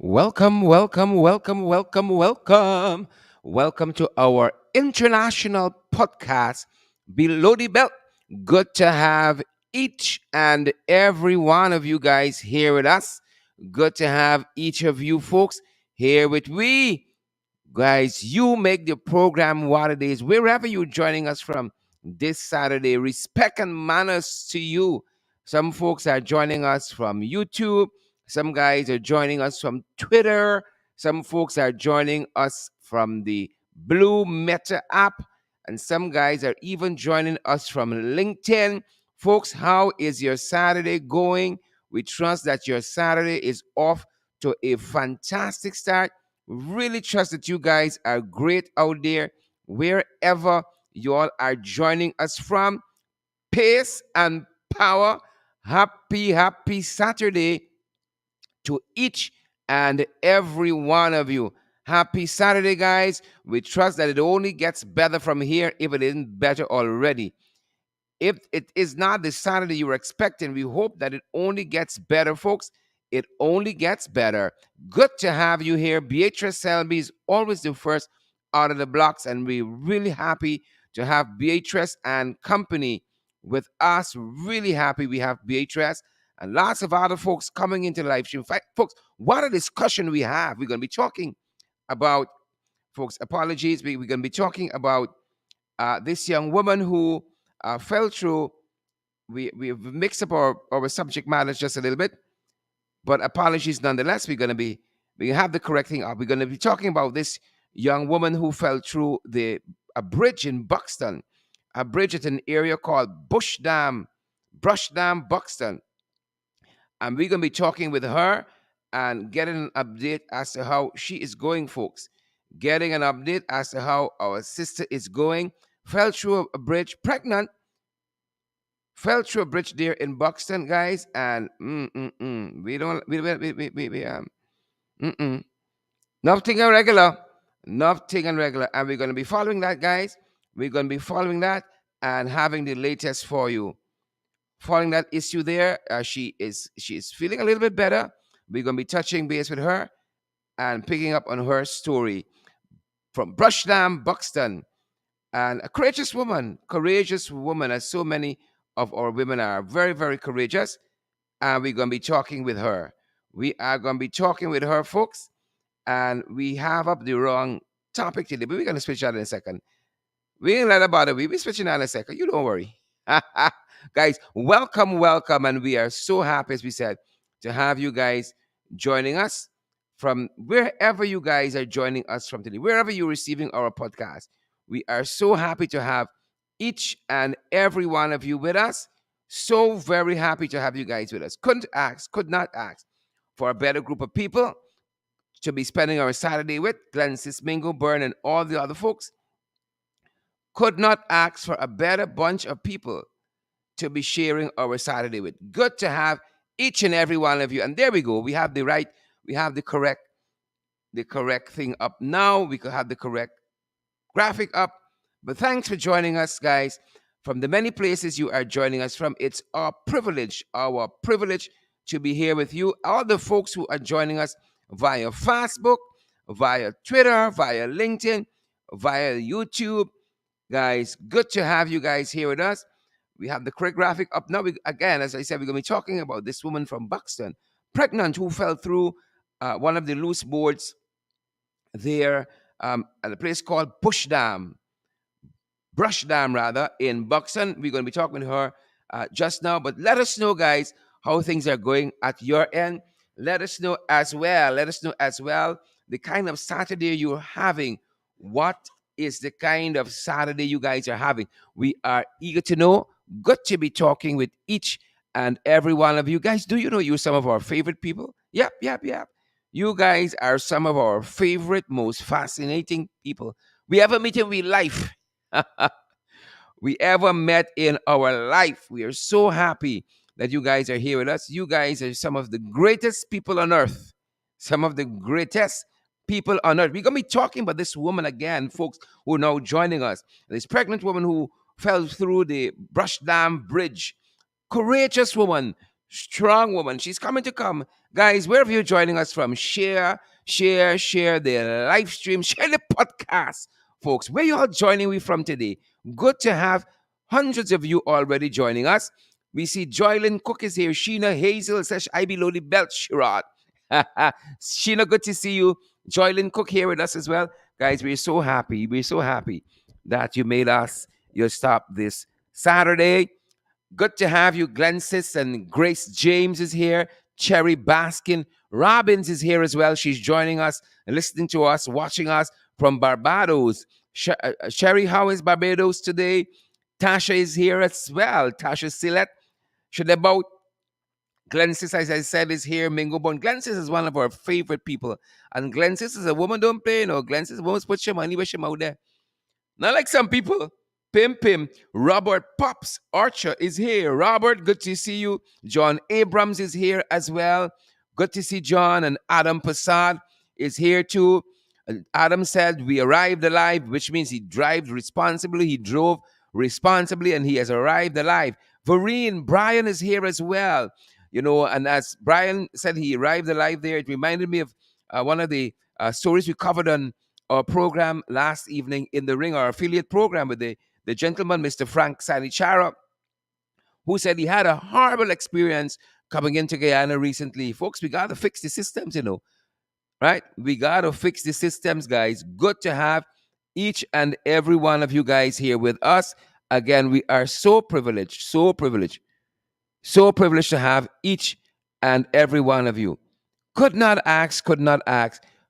Welcome, welcome, welcome, welcome, welcome. Welcome to our international podcast, Below the Belt. Good to have each and every one of you guys here with us. Good to have each of you folks here with we. Guys, you make the program what it is, wherever you're joining us from this Saturday. Respect and manners to you. Some folks are joining us from YouTube. Some guys are joining us from Twitter. Some folks are joining us from the Blue Meta app. And some guys are even joining us from LinkedIn. Folks, how is your Saturday going? We trust that your Saturday is off to a fantastic start. Really trust that you guys are great out there, wherever you all are joining us from. Pace and power. Happy Saturday to each and every one of you. Happy Saturday, guys. We trust that it only gets better from here if it isn't better already. If it is not the Saturday you were expecting, we hope that it only gets better, folks. It only gets better. Good to have you here. Beatrice Selby is always the first out of the blocks, and we're really happy to have Beatrice and company with us. Really happy we have Beatrice and lots of other folks coming into the live stream. In fact, folks, what a discussion we have. We're going to be talking about, folks, apologies. We're going to be talking about this young woman who fell through. We've mixed up our subject matters just a little bit, but apologies nonetheless. We have the correct thing up. We're going to be talking about this young woman who fell through a bridge in Buxton, a bridge at an area called Brushdam, Buxton. And we're going to be talking with her and getting an update as to how she is going, folks. Getting an update as to how our sister is going. Fell through a bridge, pregnant, fell through a bridge there in Buxton, guys, and we don't, mm-mm. Nothing irregular, nothing irregular, and we're going to be following that, guys. We're going to be following that and having the latest for you. Following that issue there, she is feeling a little bit better. We're going to be touching base with her and picking up on her story from Brushdam, Buxton, and a courageous woman, as so many of our women are very, very courageous. And we're going to be talking with her. We are going to be talking with her, folks. And we have up the wrong topic today, but we're going to switch that in a second. We ain't let about it. We'll be switching that in a second. You don't worry. Guys, welcome, welcome. And we are so happy, as we said, to have you guys joining us from wherever you guys are joining us from today, wherever you're receiving our podcast. We are so happy to have each and every one of you with us. So very happy to have you guys with us. Could not ask for a better group of people to be spending our Saturday with. Glenn Sismingo, Byrne, and all the other folks. Could not ask for a better bunch of people to be sharing our Saturday with. Good to have each and every one of you. And there we go. We have the correct thing up now. We could have the correct graphic up. But thanks for joining us, guys. From the many places you are joining us from, it's our privilege to be here with you. All the folks who are joining us via Facebook, via Twitter, via LinkedIn, via YouTube. Guys, good to have you guys here with us. We have the correct graphic up now. Again, as I said, we're going to be talking about this woman from Buxton, pregnant, who fell through one of the loose boards there at a place called Brushdam rather, in Buxton. We're going to be talking to her just now. But let us know, guys, how things are going at your end. Let us know as well. The kind of Saturday you're having. What is the kind of Saturday you guys are having? We are eager to know. Good to be talking with each and every one of you guys. Do you know you're some of our favorite people? Yep. You guys are some of our favorite, most fascinating people we ever meet in real life. We ever met in our life. We are so happy that you guys are here with us. You guys are some of the greatest people on earth. Some of the greatest people on earth. We're going to be talking about this woman again, folks, who are now joining us. This pregnant woman who fell through the Brushdam Bridge. Courageous woman, strong woman. She's coming to come Guys, wherever you're joining us from, share the live stream, share the podcast, folks. Where you all joining me from today? Good to have hundreds of you already joining us. We see Joylyn Cook is here. Sheena Hazel says, I below the belt, Sherrod. Sheena, good to see you. Joylyn Cook here with us as well. Guys, we're so happy. We're so happy that you made us your stop this Saturday. Good to have you. Glensis and Grace James is here. Cherry Baskin Robbins is here as well. She's joining us and listening to us, watching us from Barbados. Sherry, how is Barbados today? Tasha is here as well. Tasha Silet. Should about Glensis, as I said, is here. Mingo Bone. Glensis is one of our favorite people. And Glensis is a woman don't play, no. Glensis, woman put your money where she mouth there. Not like some people. Pim. Robert Pops Archer is here. Robert, good to see you. John Abrams is here as well. Good to see John. And Adam Passad is here too. Adam said, we arrived alive, which means he drove responsibly. He drove responsibly and he has arrived alive. Vereen, Brian is here as well. You know, and as Brian said, he arrived alive there. It reminded me of one of the stories we covered on our program last evening in the ring, our affiliate program with the gentleman, Mr. Frank Sanichara, who said he had a horrible experience coming into Guyana recently. Folks, we got to fix the systems, you know, right? We got to fix the systems, guys. Good to have each and every one of you guys here with us. Again, we are so privileged, so privileged to have each and every one of you. Could not ask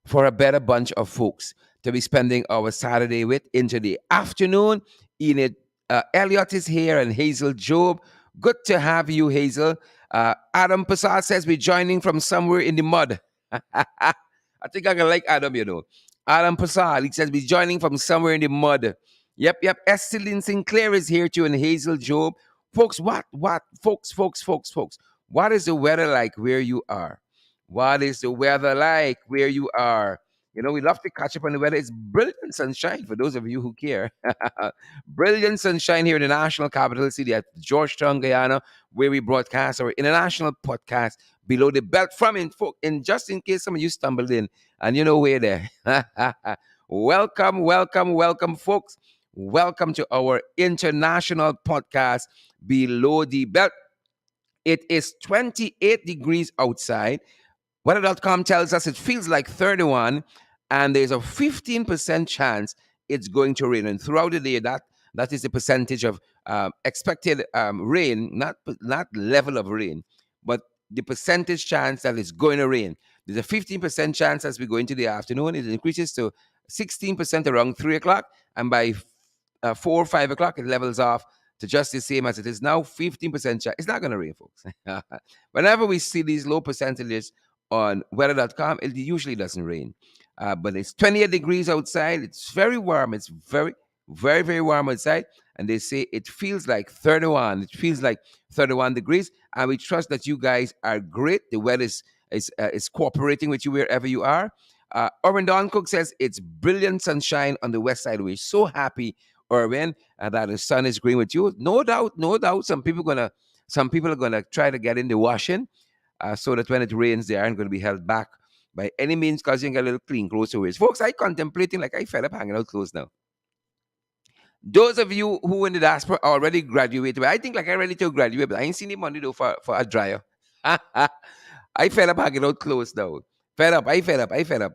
for a better bunch of folks to be spending our Saturday with into the afternoon. Enid Elliott is here and Hazel Job. Good to have you, Hazel. Adam Passad says we're joining from somewhere in the mud. I think I can like Adam, you know. Adam Passad, he says we're joining from somewhere in the mud. Yep. Estelyn Sinclair is here too and Hazel Job. Folks, folks. What is the weather like where you are? What is the weather like where you are? You know, we love to catch up on the weather. It's brilliant sunshine for those of you who care. Brilliant sunshine here in the national capital city at Georgetown, Guyana, where we broadcast our international podcast below the belt from in just in case some of you stumbled in and you know where there. Welcome, folks. Welcome to our international podcast below the belt. It is 28 degrees outside. Weather.com tells us it feels like 31, and there's a 15% chance it's going to rain. And throughout the day, that is the percentage of expected rain, not level of rain, but the percentage chance that it's going to rain. There's a 15% chance as we go into the afternoon. It increases to 16% around 3 o'clock, and by 4 or 5 o'clock, it levels off to just the same as it is now, 15% chance. It's not going to rain, folks. Whenever we see these low percentages on weather.com, it usually doesn't rain. But it's 28 degrees outside. It's very warm. It's very warm outside. And they say it feels like 31. It feels like 31 degrees. And we trust that you guys are great. The weather is cooperating with you wherever you are. Orvin Don Cook says it's brilliant sunshine on the west side. We're so happy, Orvin, that the sun is green with you. No doubt. Some people are gonna try to get in the washing. So that when it rains, they aren't going to be held back by any means, causing a little clean clothes to wear. Folks, I contemplating like I fed up hanging out clothes now. Those of you who in the diaspora already graduated, I think like I'm ready to graduate, but I ain't seen the money though for a dryer. I fed up hanging out clothes now. I fed up.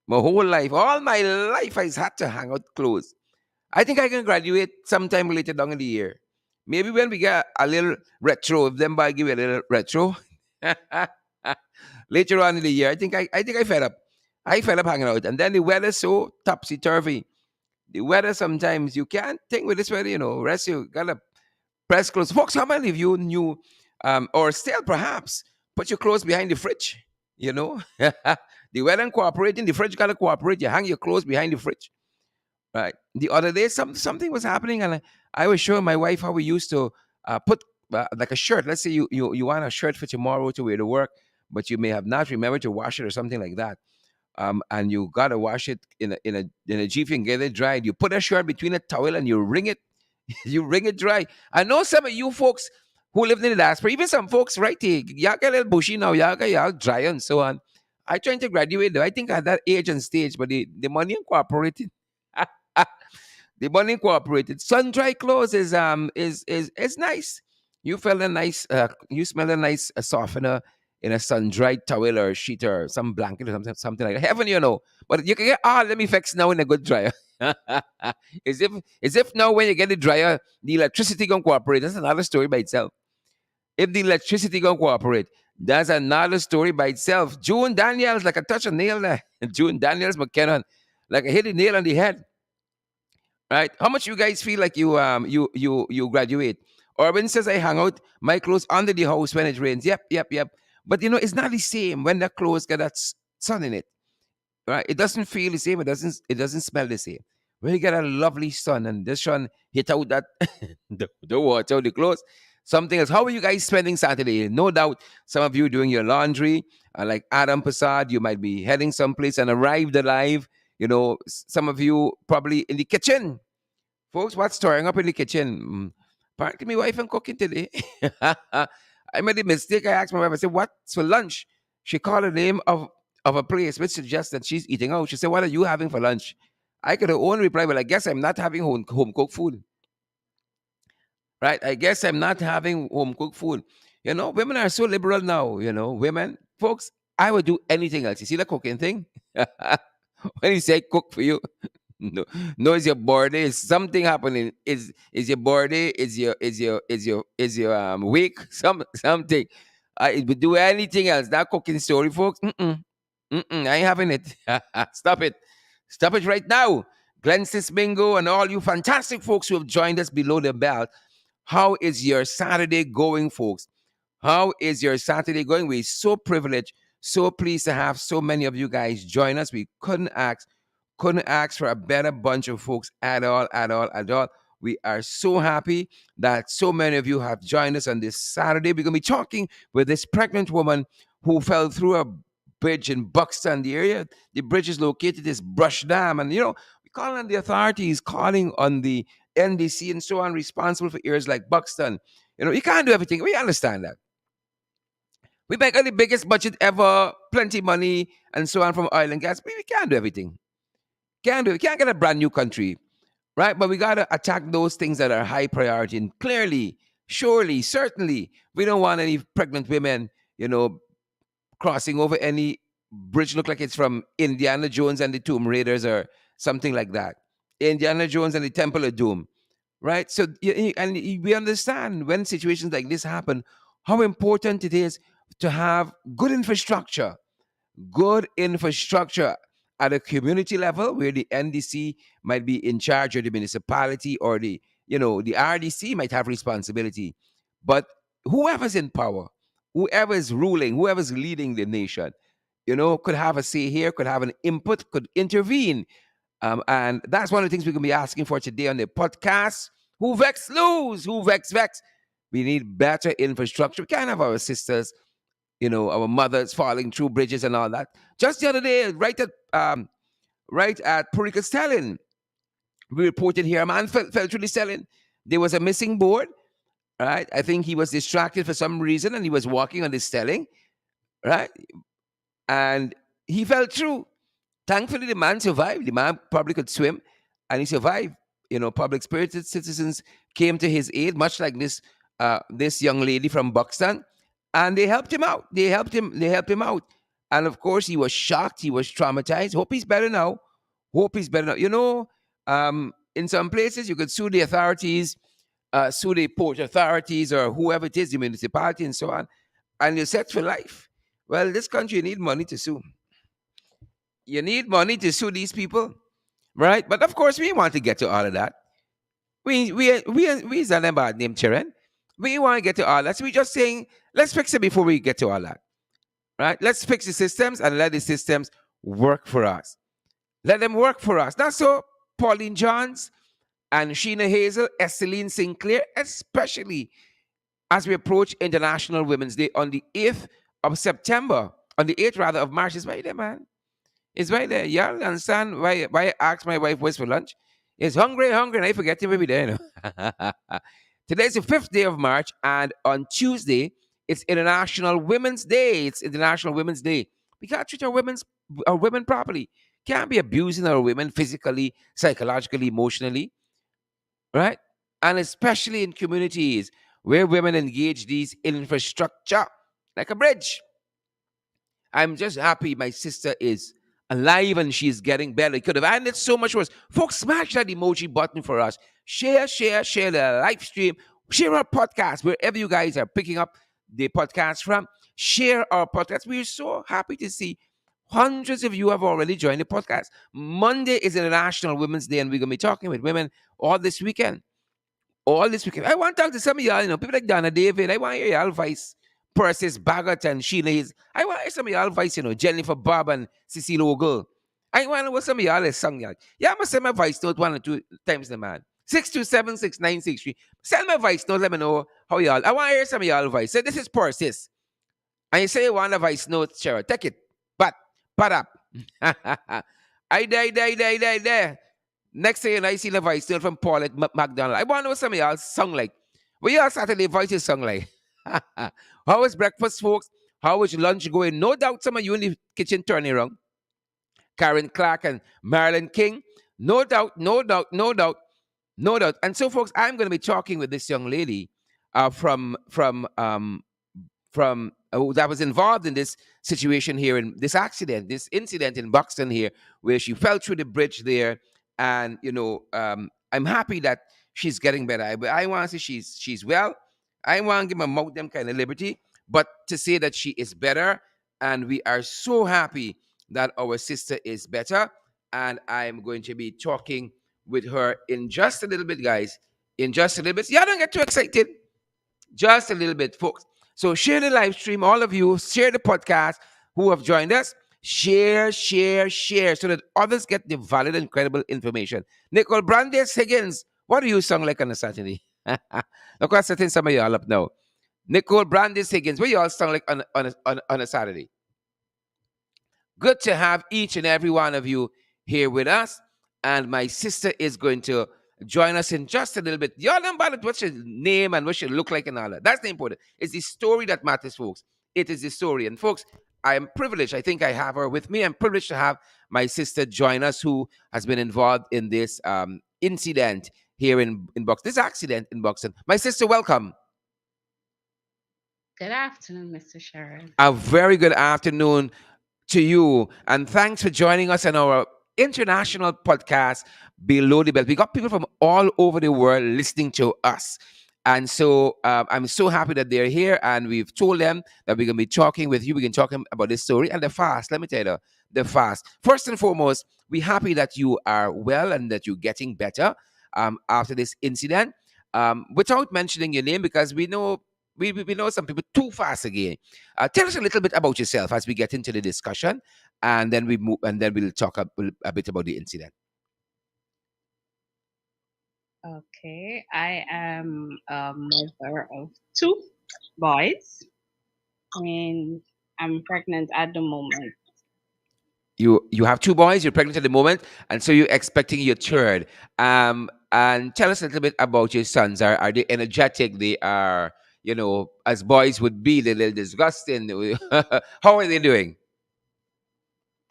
My whole life, all my life, I had to hang out clothes. I think I can graduate sometime later down in the year. Maybe when we get a little retro, if them by give you a little retro. Later on in the year, I think I fed up. I fed up hanging out. And then the weather's so topsy turvy. The weather sometimes you can't think with this weather, you know. Rest you gotta press clothes. Folks, how many of you knew or still perhaps put your clothes behind the fridge? You know? The weather ain't cooperating, the fridge gotta cooperate. You hang your clothes behind the fridge. Right. The other day, something was happening, and I was showing my wife how we used to put like a shirt. Let's say you want a shirt for tomorrow to wear to work, but you may have not remembered to wash it or something like that. And you gotta wash it in a jiffy and get it dried. You put a shirt between a towel and you wring it, you wring it dry. I know some of you folks who lived in the diaspora, even some folks, right? Y'all get a little bushy now, y'all dry and so on. I trying to graduate though. I think at that age and stage, but the money incorporated. The money incorporated. Sun dry clothes is nice. You felt a nice you smell a nice softener in a sun dried towel or sheet or some blanket or something like that. Heaven, you know. But you can get let me fix now in a good dryer. As if now when you get the dryer, the electricity gonna cooperate. That's another story by itself. If the electricity gonna cooperate, that's another story by itself. June Daniels, like a touch a nail there. June Daniels McKinnon, like a hit a nail on the head. Right? How much you guys feel like you graduate? Orban says I hang out my clothes under the house when it rains. Yep, yep, yep. But you know, it's not the same when the clothes got that sun in it. Right? It doesn't feel the same. It doesn't smell the same. When you get a lovely sun and the sun hit out that the water, the clothes, something else. How are you guys spending Saturday? No doubt some of you doing your laundry, like Adam Prasad, you might be heading someplace and arrived alive. You know, some of you probably in the kitchen. Folks, what's stirring up in the kitchen? Apparently, my wife and cooking today. I made a mistake. I asked my wife, I said, what's for lunch? She called the name of a place, which suggests that she's eating out. She said, what are you having for lunch? I could have only reply, well, I guess I'm not having home cooked food. Right? I guess I'm not having home cooked food. You know, women are so liberal now. You know, women, folks, I would do anything else. You see the cooking thing? When you say cook for you, no, no, is your birthday? Is something happening? Is your birthday? Is your week? Something. I would do anything else. That cooking story, folks. I ain't having it. Stop it. Stop it right now. Glenn Sismingo and all you fantastic folks who have joined us below the belt. How is your Saturday going, folks? How is your Saturday going? We're so privileged, so pleased to have so many of you guys join us. We couldn't ask for a better bunch of folks at all, at all, at all. We are so happy that so many of you have joined us on this Saturday. We're going to be talking with this pregnant woman who fell through a bridge in Buxton, the area. The bridge is located is Brushdam. And, you know, we call on the authorities, calling on the NDC and so on, responsible for areas like Buxton. You know, you can't do everything. We understand that. We make the biggest budget ever, plenty money, and so on from oil and gas. We can't do everything. Can't do it. Can't get a brand new country, right? But we gotta attack those things that are high priority. And clearly, surely, certainly, we don't want any pregnant women, you know, crossing over any bridge. Look like it's from Indiana Jones and the Tomb Raiders or something like that. Indiana Jones and the Temple of Doom, right? So, we understand when situations like this happen, how important it is to have good infrastructure at a community level where the NDC might be in charge, or the municipality, or the RDC might have responsibility. But whoever's in power, whoever is ruling, whoever's leading the nation, could have a say here, could have an input, could intervene. And that's one of the things we're going to be asking for today on the podcast. Who vex lose? Who vex? We need better infrastructure. We can't have our sisters, our mothers falling through bridges and all that. Just the other day, right at Purica Stelling, we reported here a man fell through the Stelling. There was a missing board, right? I think he was distracted for some reason and he was walking on the Stelling, right? And he fell through. Thankfully, the man survived. The man probably could swim and he survived. Public spirited citizens came to his aid, much like this young lady from Buxton, and they helped him out. They helped him out. And of course, he was shocked. He was traumatized. Hope he's better now. In some places, you could sue the authorities, sue the port authorities or whoever it is, the municipality and so on, and you're set for life. Well, this country, you need money to sue. You need money to sue these people, right? But of course, we want to get to all of that. We is an bad name, children. We want to get to all that. So we're just saying, let's fix it before we get to all that. Right? Let's fix the systems and let the systems work for us. Let them work for us. That's so Pauline Johns and Sheena Hazel, Esteline Sinclair, especially as we approach International Women's Day on the 8th of September, on the 8th rather of March. It's right there, man. It's right there. Y'all understand why I asked my wife what's for lunch? It's hungry, and I forget to be there. Today's the 5th day of March, and on Tuesday, it's International Women's Day. It's International Women's Day. We gotta treat our women properly. Can't be abusing our women physically, psychologically, emotionally, right? And especially in communities where women engage these infrastructure, like a bridge. I'm just happy my sister is alive and she's getting better. It could have ended so much worse. Folks, smash that emoji button for us. Share the live stream. Share our podcast wherever you guys are picking up the podcast from. Share our podcast. We're so happy to see hundreds of you have already joined the podcast. Monday is International Women's Day, and we're going to be talking with women all this weekend. All this weekend. I want to talk to some of y'all, people like Donna David. I want to hear y'all voice. Persis Baggett and Sheila Hayes. I want to hear some of y'all voice, Jennifer Bob and Cecile Ogle. I want to know what some of y'all is sung, y'all. Yeah, I'm going to send my voice note 1 or 2 times the man. 6276963. Send my voice note. Let me know how y'all. I want to hear some of y'all voice. Say, this is Persis. And you say you want a voice note, Cheryl. Take it. But up. I die. Next thing I see the voice still from Paul at McDonald. I want to know what some of y'all song like. What y'all Saturday voices song like? How was breakfast, folks? How was your lunch going? No doubt some of you in the kitchen turning around. Karen Clark and Marilyn King. No doubt, no doubt, no doubt, no doubt. And so, folks, I'm going to be talking with this young lady from that was involved in this situation here, in this incident in Buxton here, where she fell through the bridge there, and I'm happy that she's getting better. I want to say she's well. I want to give my mouth them kind of liberty, but to say that she is better, and we are so happy that our sister is better, and I'm going to be talking with her in just a little bit, guys. In just a little bit. Yeah, don't get too excited. Just a little bit, folks. So share the live stream, all of you, share the podcast who have joined us. Share, so that others get the valid and credible information. Nicole Brandes Higgins, what do you sound like on a Saturday? Look, I'm setting some of y'all up now. Nicole Brandes Higgins, what you all sound like on a Saturday? Good to have each and every one of you here with us. And my sister is going to join us in just a little bit. Y'all don't bother what your name and what you look like and all that. That's the important. It's the story that matters, folks. It is the story. And folks, I am privileged. I think I have her with me. I'm privileged to have my sister join us, who has been involved in this incident here in Buxton. This accident in Buxton. My sister, welcome. Good afternoon, Mr. Sharon. A very good afternoon to you. And thanks for joining us on our international podcast, Below the Belt. We got people from all over the world listening to us. And so I'm so happy that they're here. And we've told them that we're going to be talking with you. We can talk about this story and the fast. Let me tell you, the fast. First and foremost, we're happy that you are well and that you're getting better after this incident. Without mentioning your name, because we know we know some people too fast again. Tell us a little bit about yourself as we get into the discussion, and then we move, and then we'll talk a bit about the incident. Okay, I am a mother of two boys, and I'm pregnant at the moment. You have two boys. You're pregnant at the moment, and so you're expecting your third. And tell us a little bit about your sons. Are they energetic? They are, as boys would be, they're a little disgusting. How are they doing?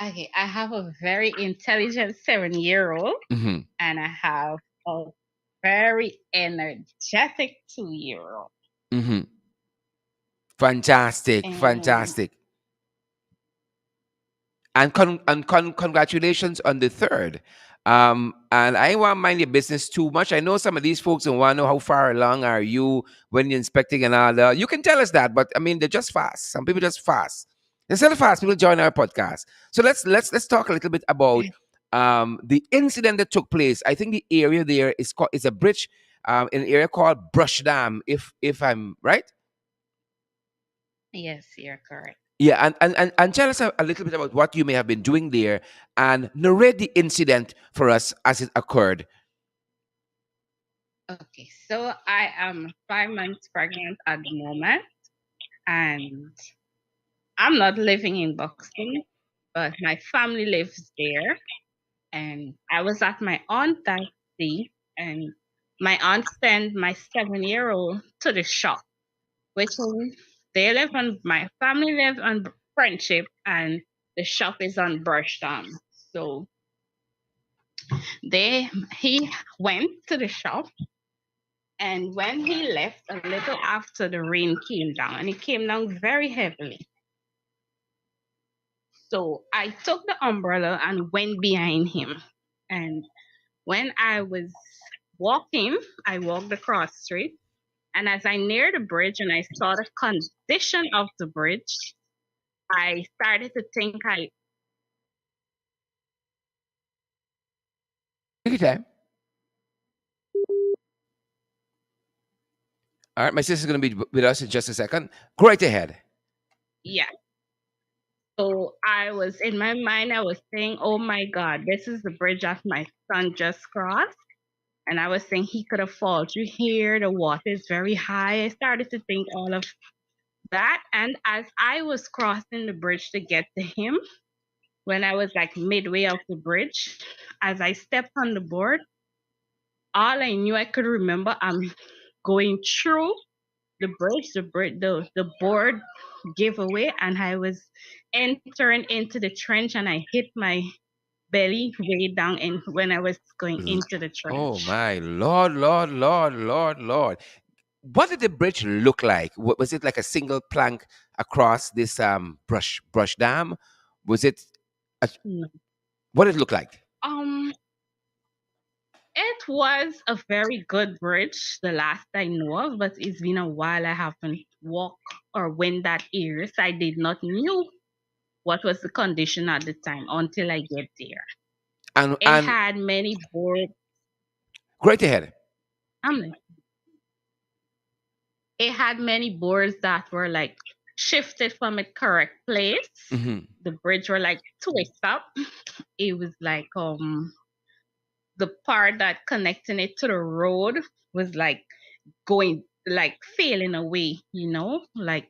Okay, I have a very intelligent 7 year old, Hmm. and I have a very energetic 2 year old. Hmm. Fantastic, And fantastic. And congratulations on the third. And I won't mind your business too much. I know some of these folks don't want to know how far along are you when you're inspecting and all that. You can tell us that, but I mean they're just fast. Some people just fast. Instead of fast, people join our podcast. So let's talk a little bit about the incident that took place. I think the area there is a bridge in an area called Brushdam, if I'm right. yes, you're correct. Yeah, and tell us a little bit about what you may have been doing there and narrate the incident for us as it occurred. Okay, so I am 5 months pregnant at the moment, and I'm not living in Buxton, but my family lives there. And I was at my aunt that day, and my aunt sent my 7-year-old to the shop, which is, they live on, my family lives on Friendship, and the shop is on Brushdam. So he went to the shop, and when he left a little after, the rain came down, and it came down very heavily. So I took the umbrella and went behind him. And when I was walking, I walked across the street. And as I neared the bridge and I saw the condition of the bridge, I started to think I, Take your time. All right, my sister's going to be with us in just a second. Go right ahead. yeah. So I was in my mind, I was saying, oh my God, this is the bridge that my son just crossed. And I was saying he could have fallen through here. The water is very high. I started to think all of that. And as I was crossing the bridge to get to him, when I was like midway of the bridge, as I stepped on the board, all I knew I could remember, I'm going through the board gave away, and I was entering into the trench, and I hit my belly way down in when I was going L- into the Oh trench. my Lord, Lord, Lord, Lord, Lord. What did the bridge look like? Was it like a single plank across this brush dam? Was it a, No. what did it look like? Um, it was a very good bridge, the last I know of, but it's been a while I haven't walked or went that area, so I did not knew what was the condition at the time until I get there. It And had many boards. great ahead. Um, it had many boards that were like shifted from a correct place. Hmm. The bridge were like twist up. It was like the part that connecting it to the road was like going like failing away, like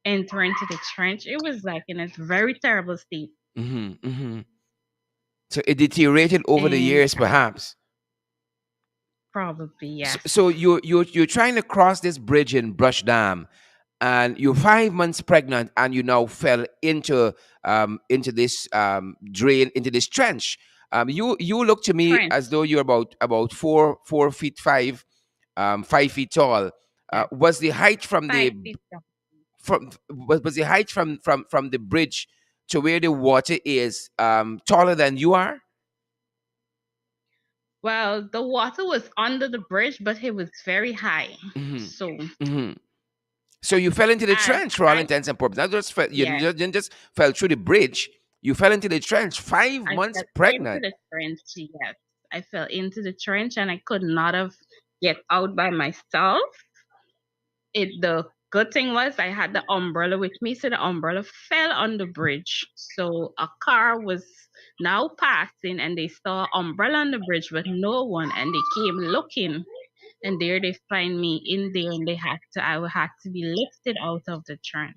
entering to the trench. It was like in a very terrible state. Hmm. Hmm. So it deteriorated over the And years, perhaps. probably So, yes. so you're trying to cross this bridge in Brush Dam, and you're 5 months pregnant, and you now fell into this drain, into this trench. You look to me Trench. as though you're about 4 feet 5, 5 feet tall. Yes. Was the height from the 5 feet down. was the height from the bridge to where the water is taller than you are? Well, the water was under the bridge, but it was very high. Hmm. So Hmm. So you fell into the as trench for all I intents and purposes. Not just you yes, didn't just fell through the bridge. You fell into the trench. Five I months fell into pregnant. the trench. Yes, I fell into the trench, and I could not have get out by myself. The good thing was I had the umbrella with me, so the umbrella fell on the bridge. So a car was now passing, and they saw umbrella on the bridge, but no one, and they came looking, and there they find me in there, and I had to be lifted out of the trench.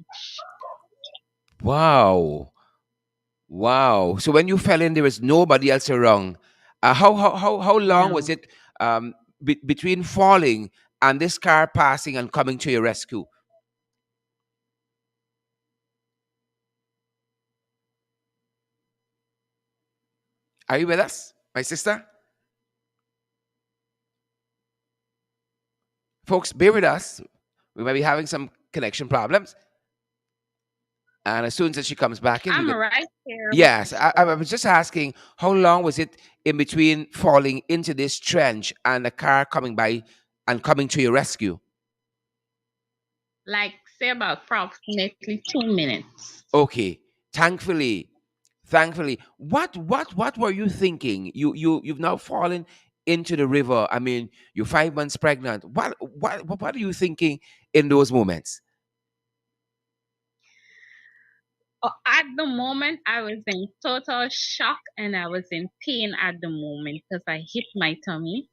Wow, wow. So when you fell in, there was nobody else around. How long was No, it between falling and this car passing and coming to your rescue? Are you with us, my sister? Folks, bear with us. We might be having some connection problems, and as soon as she comes back in, we I'm can. right here. Yes, I was just asking how long was it in between falling into this trench and a car coming by and coming to your rescue? Like say about approximately 2 minutes. Okay, thankfully, thankfully, what were you thinking? You've now fallen into the river. I mean, you're 5 months pregnant. What are you thinking in those moments? At the moment, I was in total shock, and I was in pain at the moment because I hit my tummy.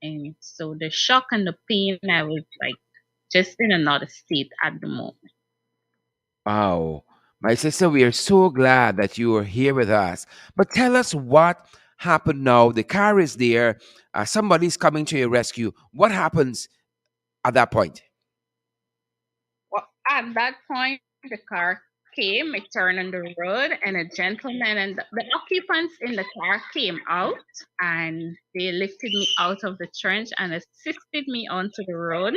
And so the shock and the pain, I was like just in another state at the moment. Wow, my sister, we are so glad that you are here with us. But tell us what happened now? The car is there. Somebody's coming to your rescue. What happens at that point? Well, at that point, the car came, it turned on the road, and a gentleman and the occupants in the car came out and they lifted me out of the trench and assisted me onto the road.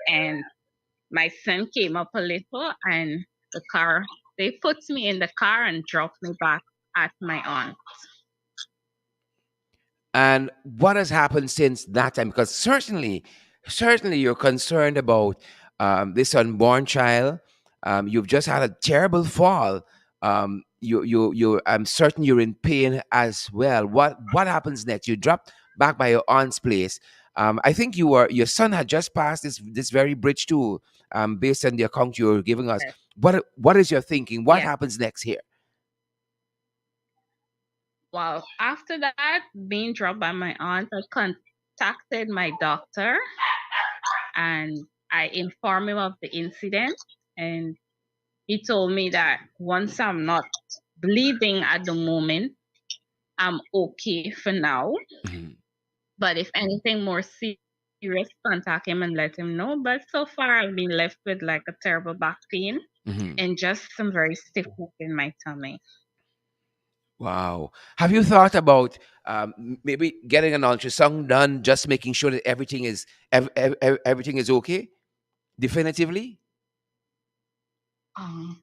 And my son came up a little and the car, they put me in the car and dropped me back at my aunt. And what has happened since that time? Because certainly you're concerned about this unborn child. You've just had a terrible fall. I'm certain you're in pain as well. What happens next? You dropped back by your aunt's place. I think your son had just passed this very bridge too. Based on the account you're giving us, Yes. what is your thinking? What Yes. happens next here? Well, after that, being dropped by my aunt, I contacted my doctor and I informed him of the incident. And he told me that once I'm not bleeding at the moment, I'm okay for now. Mhm. But if anything more serious, contact him and let him know. But so far, I've been left with like a terrible back pain Mhm. and just some very stiffness in my tummy. Wow. Have you thought about maybe getting an ultrasound done, just making sure that everything is okay, definitively? Um,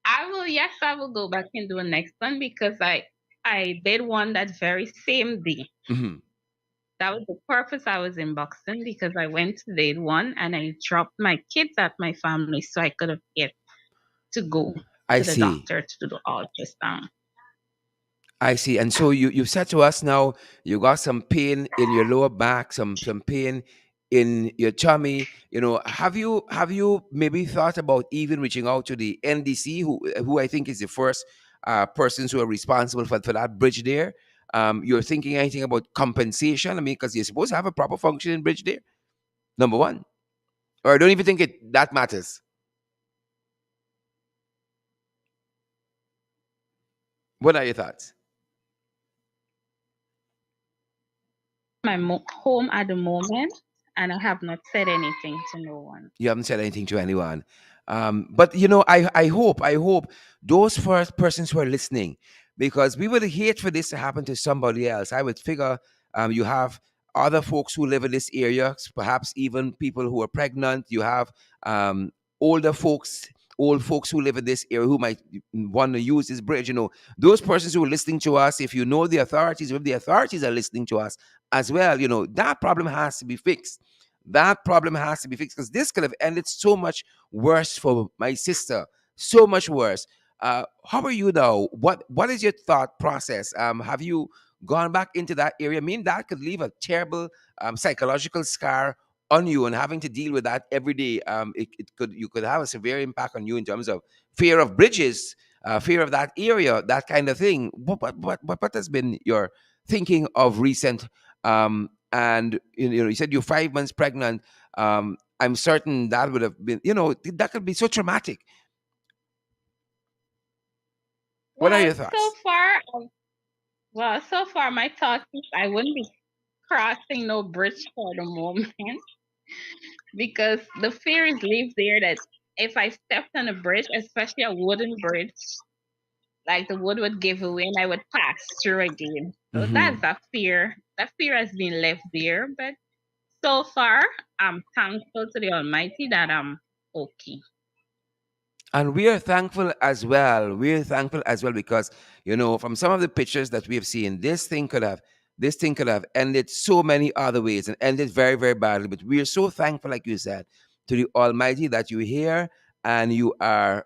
I will, yes, I will go back and do a next one because I did one that very same day. Hmm. That was the purpose I was in Buxton because I went to date one and I dropped my kids at my family so I could have get to go I to the see. doctor to do the ultrasound. I see. And so you said to us now you got some pain in your lower back, some pain in your tummy. Have you maybe thought about even reaching out to the NDC, who I think is the first persons who are responsible for that bridge there? You're thinking anything about compensation? I mean, because you're supposed to have a proper functioning bridge there. Number one, or I don't even think it that matters. What are your thoughts? Home at the moment and I have not said anything to no one. You haven't said anything to anyone. But I hope those first persons who are listening, because we would hate for this to happen to somebody else. I would figure you have other folks who live in this area, perhaps even people who are pregnant. You have um, older folks, old folks who live in this area who might want to use this bridge. Those persons who are listening to us, if you know the authorities, if the authorities are listening to us as well, that problem has to be fixed. That problem has to be fixed because this could have ended so much worse for my sister, so much worse. How are you now? What is your thought process? Have you gone back into that area? I mean, that could leave a terrible psychological scar on you, and having to deal with that every day. You could have a severe impact on you in terms of fear of bridges, fear of that area, that kind of thing. What has been your thinking of recent? And you said you're 5 months pregnant. I'm certain that would have been, that could be so traumatic. What are Well, your so thoughts? far, so far my thoughts is I wouldn't be crossing no bridge for the moment because the fear is live there that if I stepped on a bridge, especially a wooden bridge, like the wood would give away and I would pass through again. So Hmm. that's a fear. That fear has been left there. But so far, I'm thankful to the Almighty that I'm okay. And we are thankful as well. We're thankful as well because from some of the pictures that we have seen, this thing could have ended so many other ways and ended very, very badly. But we are so thankful, like you said, to the Almighty that you're here and you are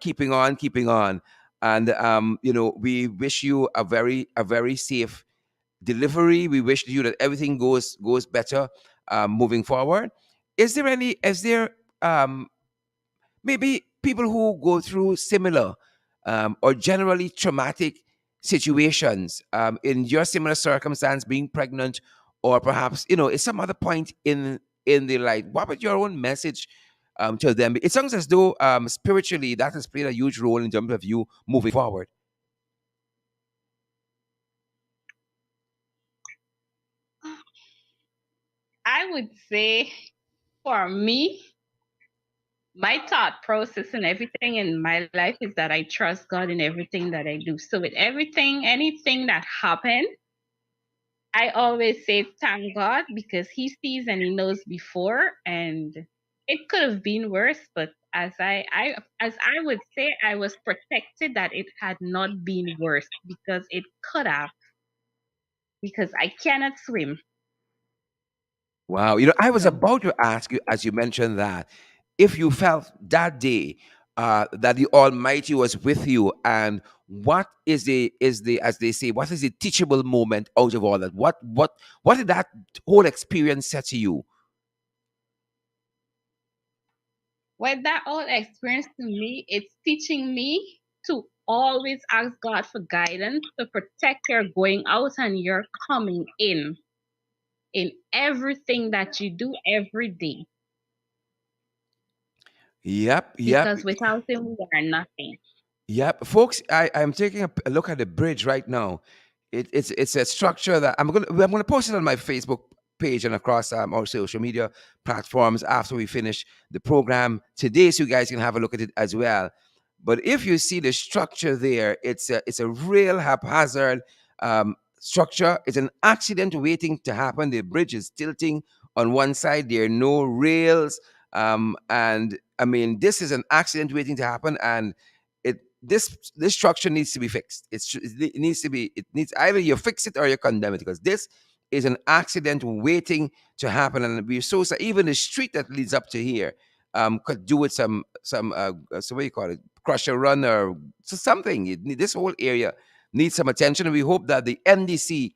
keeping on. And we wish you a very safe delivery. We wish you that everything goes better moving forward. Is there maybe people who go through similar or generally traumatic situations in your similar circumstance, being pregnant, or perhaps at some other point in their life? What would your own message to them be? It sounds as though spiritually that has played a huge role in terms of you moving forward. I would say for me, my thought process and everything in my life is that I trust God in everything that I do. So with everything, anything that happened, I always say thank God because He sees and He knows before, and it could have been worse. But as I would say, I was protected that it had not been worse because it could have, because I cannot swim. Wow. I was So about to ask you, as you mentioned that, if you felt that day that the Almighty was with you, and what is the, as they say, what is the teachable moment out of all that? What did that whole experience say to you? with that all experience to me, it's teaching me to always ask God for guidance to protect your going out and your coming in everything that you do every day. Yep, yep. Because without Him, we are nothing. Yep, folks, I'm taking a look at the bridge right now. It's a structure that I'm gonna post it on my Facebook page and across our social media platforms after we finish the program today, so you guys can have a look at it as well. But if you see the structure there, it's a real haphazard structure. It's an accident waiting to happen. The bridge is tilting on one side. There are no rails, and I mean this is an accident waiting to happen, and this structure needs to be fixed. It needs to be. It needs either you fix it or you condemn it, because this is an accident waiting to happen. And we're so sad. Even the street that leads up to here could do with so what do you call it, crusher run or something. This whole area needs some attention, and we hope that the NDC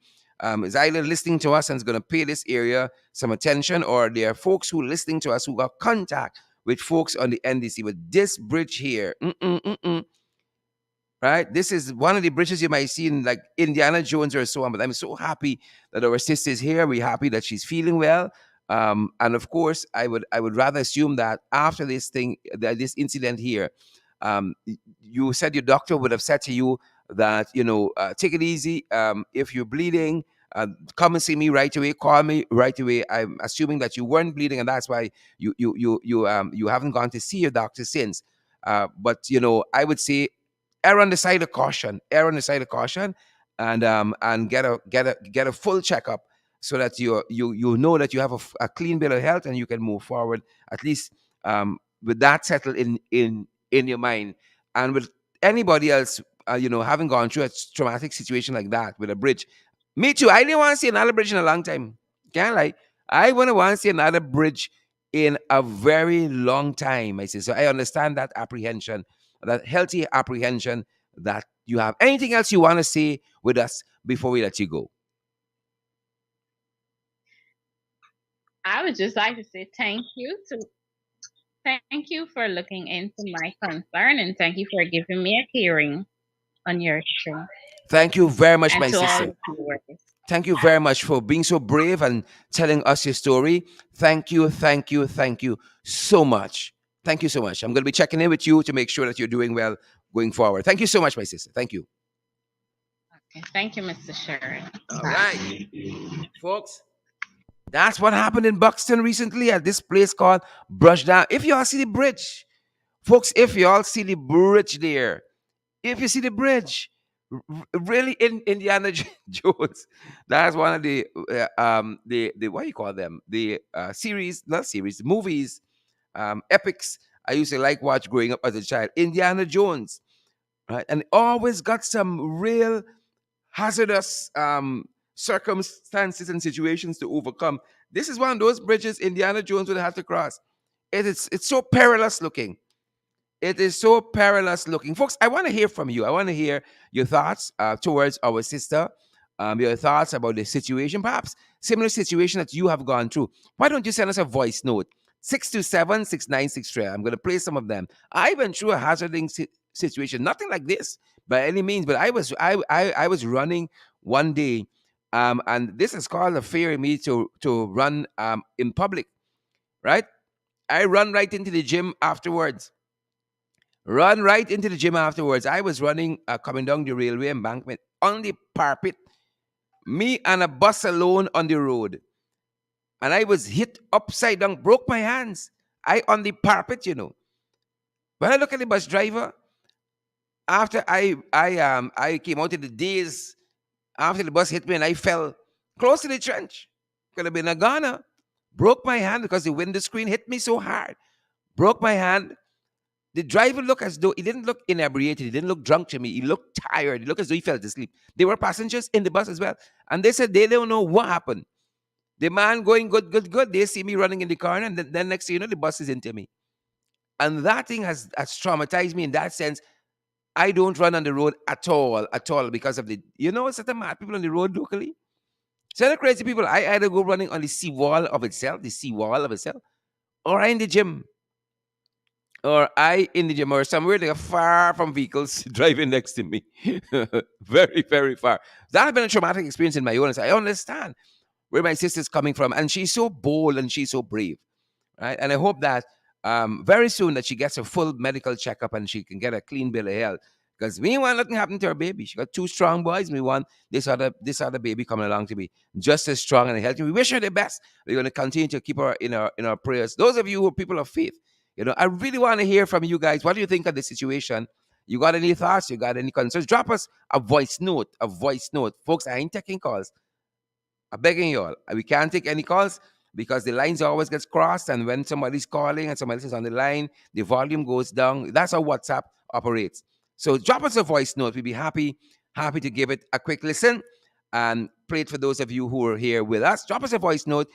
is either listening to us and is going to pay this area some attention, or there are folks who are listening to us who got contact with folks on the NDC. With this bridge here, right? This is one of the bridges you might see in like Indiana Jones or so on. But I'm so happy that our sister is here. We're happy that she's feeling well. And of course, I would rather assume that after this thing, this incident here, you said your doctor would have said to you that take it easy. If you're bleeding, come and see me right away. Call me right away. I'm assuming that you weren't bleeding, and that's why you haven't gone to see your doctor since. But I would say err on the side of caution. Err on the side of caution, and get a full checkup so that you know that you have a clean bill of health and you can move forward at least with that settled in your mind. And with anybody else, having gone through a traumatic situation like that with a bridge, me too. I didn't want to see another bridge in a long time. Can't lie. I want to see another bridge in a very long time. I say so. I understand that apprehension, that healthy apprehension that you have. Anything else you want to say with us before we let you go? I would just like to say thank you for looking into my concern, and thank you for giving me a hearing on your show, Thank you very much, and my to all sister. the viewers. Thank you very much for being so brave and telling us your story. Thank you, thank you, thank you so much. Thank you so much. I'm going to be checking in with you to make sure that you're doing well going forward. Thank you so much, my sister. Thank you. Okay, thank you, Mr. Sharon. All right, Bye. folks. That's what happened in Buxton recently at this place called Brushdam. If you all see the bridge, folks, if you all see the bridge there, if you see the bridge, really in Indiana Jones, that's one of the what do you call them? The series, not series, movies, epics. I used to like watch growing up as a child. Indiana Jones, right? And always got some real hazardous circumstances and situations to overcome. This is one of those bridges Indiana Jones would have to cross. It's so perilous looking. It is so perilous looking. Folks, I want to hear from you. I want to hear your thoughts towards our sister, your thoughts about the situation, perhaps similar situation that you have gone through. Why don't you send us a voice note? 627-6963. I'm going to play some of them. I went through a hazarding situation, nothing like this by any means, but I was running one day, and this is called a fear in me to run in public, right? I run right into the gym afterwards. Run right into the gym afterwards. I was running, coming down the railway embankment on the parapet, me and a bus alone on the road. and I was hit upside down, broke my hands. I on the parapet, you know. When I look at the bus driver, after I came out of the daze after the bus hit me and I fell close to the trench. Could have been a goner. Broke my hand because the window screen hit me so hard. Broke my hand. The driver looked as though he didn't look inebriated. He didn't look drunk to me. He looked tired. He looked as though he fell asleep. There were passengers in the bus as well. And they said they don't know what happened. The man going good, good, good. They see me running in the car, and then next thing you know, the bus is into me. And that thing has traumatized me in that sense. I don't run on the road at all, because of the, certain mad people on the road locally. Certain crazy people, I either go running on the sea wall of itself, or I in the gym, or somewhere like far from vehicles driving next to me. Very, very far. That has been a traumatic experience in my own. So I understand where my sister's coming from. And she's so bold and she's so brave, right? And I hope that very soon that she gets a full medical checkup and she can get a clean bill of health. Because we want nothing happen to her baby. She got two strong boys. We want this other baby coming along to be just as strong and healthy. We wish her the best. We're going to continue to keep her in our prayers. Those of you who are people of faith, I really want to hear from you guys. What do you think of the situation? You got any thoughts? You got any concerns? Drop us a voice note. A voice note, folks. I ain't taking calls. I'm begging you all. We can't take any calls because the lines always gets crossed, and when somebody's calling and somebody else is on the line, the volume goes down. That's how WhatsApp operates. So drop us a voice note. We'd be happy to give it a quick listen and play it for those of you who are here with us. Drop us a voice note,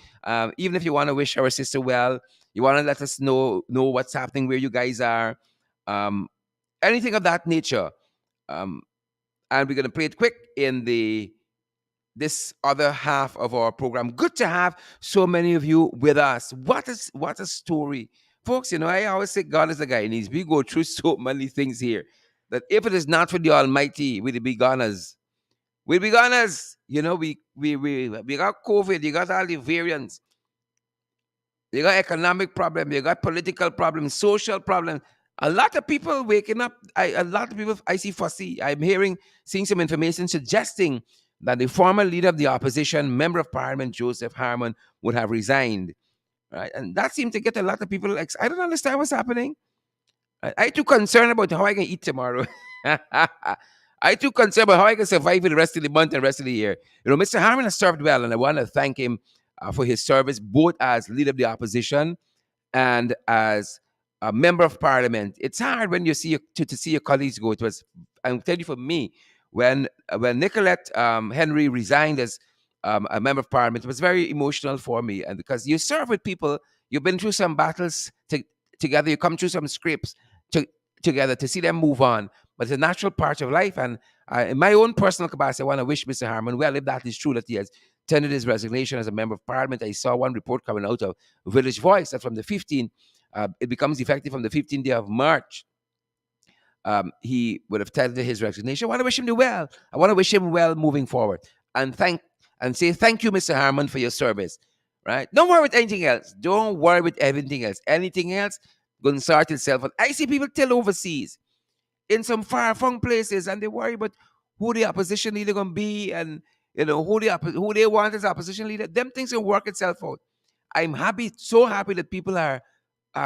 even if you want to wish our sister well. You want to let us know what's happening, where you guys are, um, anything of that nature. Um, and we're gonna play it quick in the this other half of our program. Good to have so many of you with us. What a story, folks. I always say God is a guy, and we go through so many things here that if it is not for the Almighty, we'd be goners. We'd be goners. We got COVID. You got all the variants. You got economic problem. You got political problems, social problems. A lot of people waking up. A lot of people. I see fussy. Seeing some information suggesting that the former leader of the opposition, member of parliament, Joseph Harmon, would have resigned. Right, and that seemed to get a lot of people. I don't understand what's happening. I too concerned about how I can eat tomorrow. I too concerned about how I can survive for the rest of the month and rest of the year. Mr. Harmon has served well, and I want to thank him for his service, both as leader of the opposition and as a member of parliament. It's hard when you to see your colleagues go. It was, I'm telling you, for me, when Nicolette Henry resigned as a member of parliament, it was very emotional for me, and because you serve with people, you've been through some battles together, you come through some scrapes together, to see them move on. But it's a natural part of life, and in my own personal capacity, I want to wish Mr. Harmon well, if that is true that he has tendered his resignation as a member of parliament. I saw one report coming out of Village Voice that from the 15th, it becomes effective from the 15th day of March. He would have tendered his resignation. I want to wish him the well. I want to wish him well moving forward, and say thank you, Mr. Harmon, for your service. Right? Don't worry with anything else. Don't worry with everything else. Anything else going to sort itself out. I see people till overseas in some far flung places, and they worry about who the opposition leader going to be, and who they want as opposition leader. Them things will work itself out. I'm happy, so happy that people are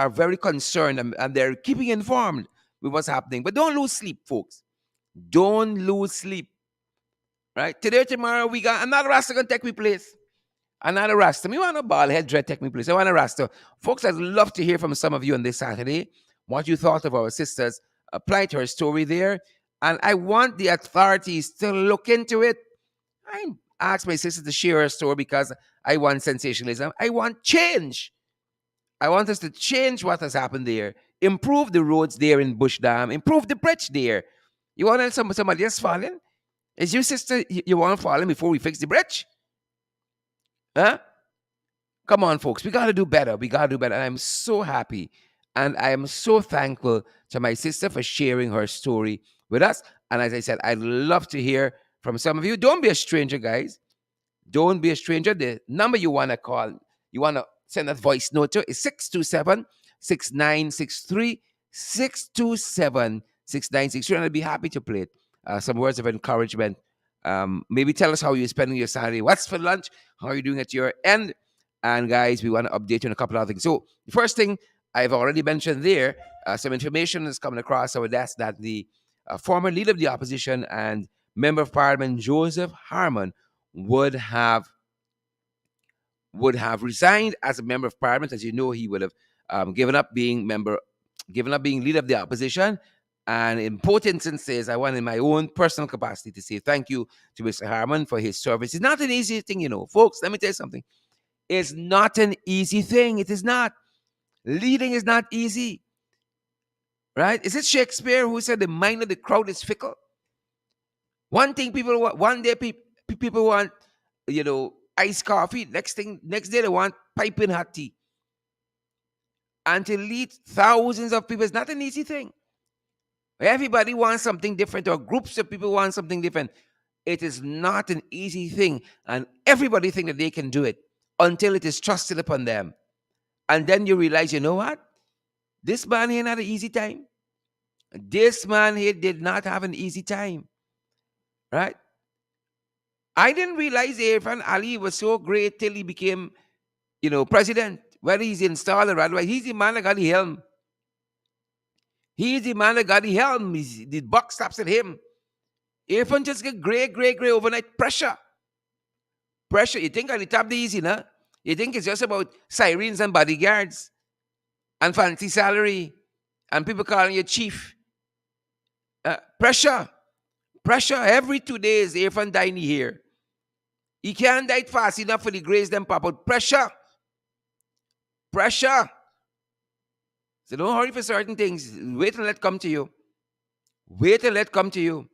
very concerned, and they're keeping informed with what's happening. But don't lose sleep, folks. Don't lose sleep. Right? Today, tomorrow, we got another Rasta gonna take me place. Another Rasta. Me want a bald head dread take me place. I want a Rasta. Folks, I'd love to hear from some of you on this Saturday what you thought of our sisters. Apply to her story there. And I want the authorities to look into it. I asked my sister to share her story because I want sensationalism. I want change. I want us to change what has happened there. Improve the roads there in Bushdam. Improve the bridge there. You want somebody else falling? Is your sister, you want to falling before we fix the bridge? Huh? Come on, folks. We got to do better. We got to do better. And I'm so happy. And I am so thankful to my sister for sharing her story with us. And as I said, I'd love to hear from some of you. Don't be a stranger, guys. Don't be a stranger. The number you want to call, you want to send a voice note to, is 627-6963, 627-6963. And I'd be happy to play it. Some words of encouragement. Maybe tell us how you're spending your Saturday. What's for lunch? How are you doing at your end? And guys, we want to update you on a couple of things. So the first thing I've already mentioned there, some information is coming across our desk that the former leader of the opposition and member of parliament Joseph Harmon would have would have resigned as a member of parliament. As you know, he would have given up being leader of the opposition. And in both instances, I want in my own personal capacity to say thank you to Mr. Harmon for his service. It's not an easy thing, folks. Let me tell you something. It's not an easy thing. It is not. Leading is not easy, right? Is it Shakespeare who said the mind of the crowd is fickle? One thing people want, one day people want, iced coffee. Next day they want piping hot tea. And to lead thousands of people is not an easy thing. Everybody wants something different, or groups of people want something different. It is not an easy thing, and everybody think that they can do it until it is trusted upon them. And then you realize, you know what? This man here had an easy time. This man here did not have an easy time, right? I didn't realize Irfan Ali was so great till he became, president. Whether he's installed or otherwise, he's the man that got the helm. He's the man that got the helm. The buck stops at him. Irfan just get great, great, great overnight pressure. Pressure. You think on the top the easy, nah? You think it's just about sirens and bodyguards and fancy salary and people calling you chief. Pressure. Pressure. Every 2 days, Irfan dining here. He can't die fast enough for the grace them pop out. Pressure. Pressure. So don't hurry for certain things. Wait and let come to you. Wait and let come to you.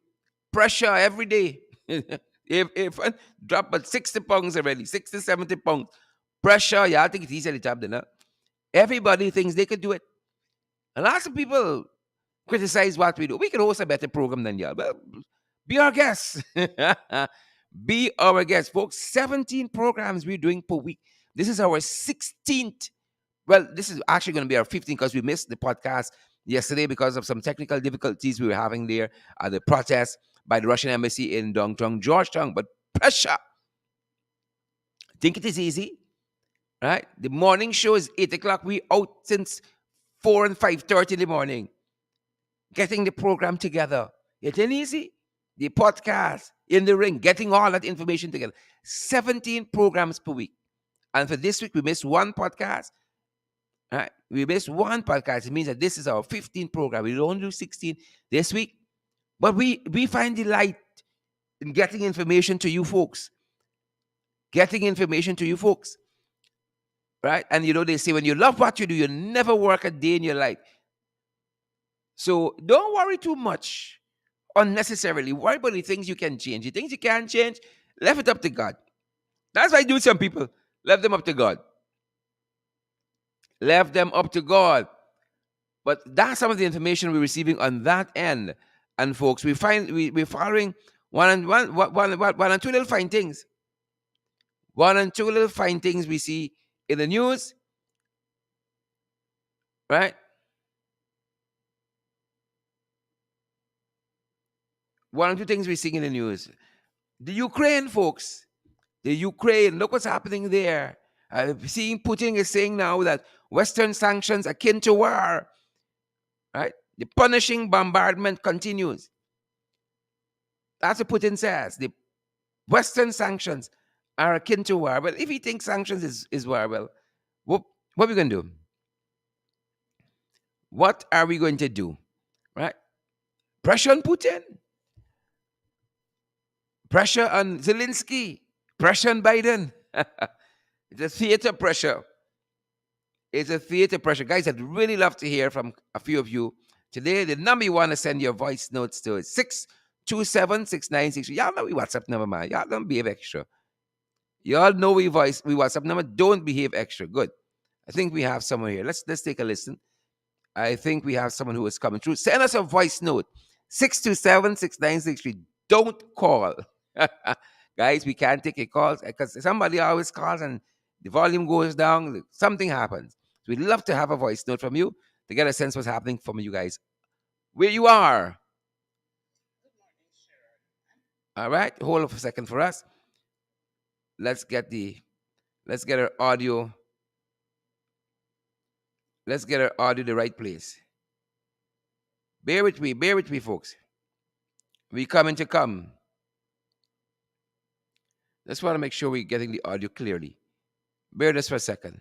Pressure every day. if I drop but 60 pounds already, 60, 70 pounds. Pressure. Yeah, I think it's easy to job then. Huh? Everybody thinks they could do it. And lots of people criticize what we do. We can host a better program than y'all. Well, be our guest. Be our guest, folks. 17 programs we're doing per week. This is our 16th. Well, this is actually going to be our 15th because we missed the podcast yesterday because of some technical difficulties we were having there at the protest by the Russian embassy in downtown Georgetown. But pressure. Think it is easy, right? The morning show is 8 o'clock. We out since 4 and 5:30 in the morning, getting the program together. It ain't easy. The podcast, in the ring, getting all that information together. 17 programs per week. And for this week, we missed one podcast. Right? We missed one podcast. It means that this is our 15th program. We don't do 16 this week. But we find delight in getting information to you folks. Getting information to you folks. Right? And they say when you love what you do, you never work a day in your life. So don't worry too much unnecessarily. Worry about the things you can change. The things you can't change, left it up to God. That's why I do some people. Left them up to God. Left them up to God. But that's some of the information we're receiving on that end. And folks, we're following one and two little fine things. One and two little fine things we see in the news, right? One or two things we see in the news. The Ukraine, folks. The Ukraine, look what's happening there. Seeing Putin is saying now that Western sanctions akin to war, right? The punishing bombardment continues. That's what Putin says. The Western sanctions are akin to war. But if he thinks sanctions is war, well, what are we going to do? What are we going to do? Right? Pressure on Putin, pressure on Zelensky, pressure on Biden. It's a theater pressure. It's a theater pressure. Guys, I'd really love to hear from a few of you today. The number you want to send your voice notes to is 627-6963. Y'all know we WhatsApp number, man. Y'all don't behave extra. Y'all know we WhatsApp number. Don't behave extra. Good. I think we have someone here. Let's take a listen. I think we have someone who is coming through. Send us a voice note. 627-6963. Don't call. Guys, we can't take your calls because somebody always calls and the volume goes down. Something happens. So we'd love to have a voice note from you to get a sense what's happening from you guys. Where you are. All right. Hold on for a second for us. Let's get the Let's get our audio. Let's get our audio the right place. Bear with me, folks. We coming to come. Just want to make sure we're getting the audio clearly. Bear with us for a second.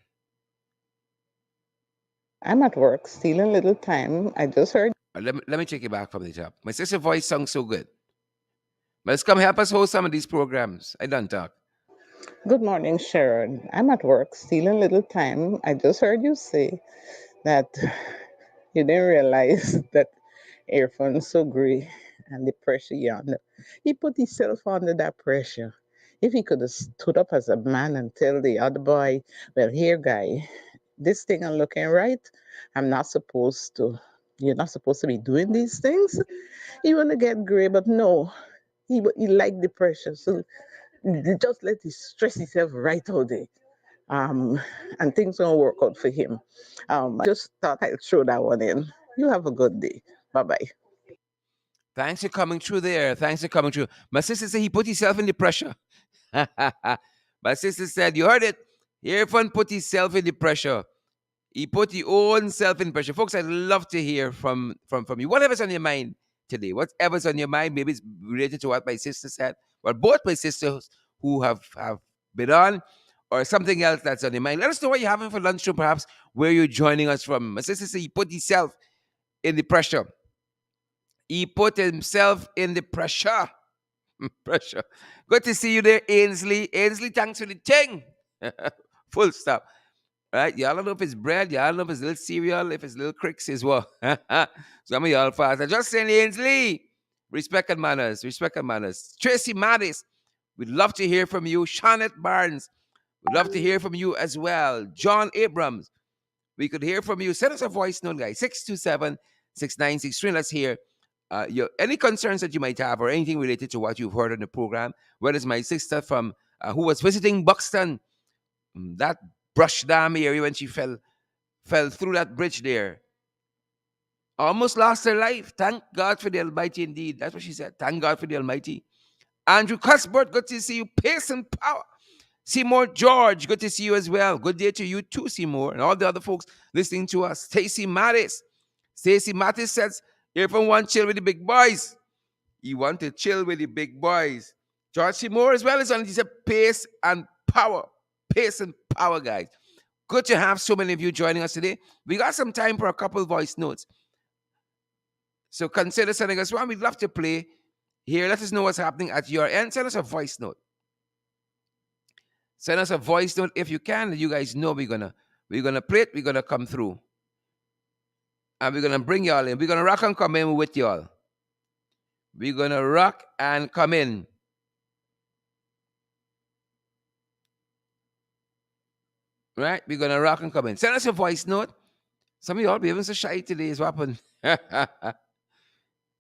I'm at work, stealing a little time. I just heard. Let me take it back from the top. My sister's voice sounds so good. Let's come help us host some of these programs. I done talk. Good morning, Sharon. I'm at work, stealing a little time. I just heard you say that you didn't realize that earphones so gray and the pressure yonder. He put himself under that pressure. If he could have stood up as a man and tell the other boy, well, here, guy, this thing I'm looking right, I'm not supposed to. You're not supposed to be doing these things. He want to get gray, but no, he liked the pressure. So just let him stress himself right all day. Um, and things gonna work out for him. I just thought I'd throw that one in. You have a good day. Bye bye. Thanks for coming through there. Thanks for coming through. My sister said he put himself in the pressure. My sister said, you heard it. Earphone put himself in the pressure. He put his own self in pressure. Folks, I'd love to hear from you. Whatever's on your mind today, whatever's on your mind, maybe it's related to what my sister said, or both my sisters who have been on, or something else that's on your mind. Let us know what you're having for lunch, or perhaps where you're joining us from. My sister said he put himself in the pressure. He put himself in the pressure. Pressure. Good to see you there, Ainsley. Ainsley, thanks for the thing. Full stop. Right? Y'all don't know if it's bread, y'all don't know if it's little cereal, if it's little cricks as well. Some of y'all fast. I just saying, Ainsley. Respect and manners. Respect and manners. Tracy Mattis, we'd love to hear from you. Shawnette Barnes, we'd love to hear from you as well. John Abrams, we could hear from you. Send us a voice note, guys. 627-6963. Let's hear any concerns that you might have or anything related to what you've heard on the program. Whether it's my sister from who was visiting Buxton, that Brushdam area when she fell through that bridge there. Almost lost her life. Thank God for the Almighty indeed. That's what she said. Thank God for the Almighty. Andrew Cuthbert, good to see you. Pace and power. Seymour George, good to see you as well. Good day to you too, Seymour, and all the other folks listening to us. Stacy Mattis. Stacy Mattis says, everyone want chill with the big boys. You want to chill with the big boys. George Seymour as well is on. He said, pace and power. Pace and power, guys. Good to have so many of you joining us today. We got some time for a couple voice notes. So consider sending us one. We'd love to play here. Let us know what's happening at your end. Send us a voice note. Send us a voice note if you can. You guys know we're gonna play it. We're gonna come through, and we're gonna bring y'all in. We're gonna rock and come in with y'all. We're gonna rock and come in. Right? We're gonna rock and come in. Send us a voice note. Some of y'all be even so shy today. Is what happened?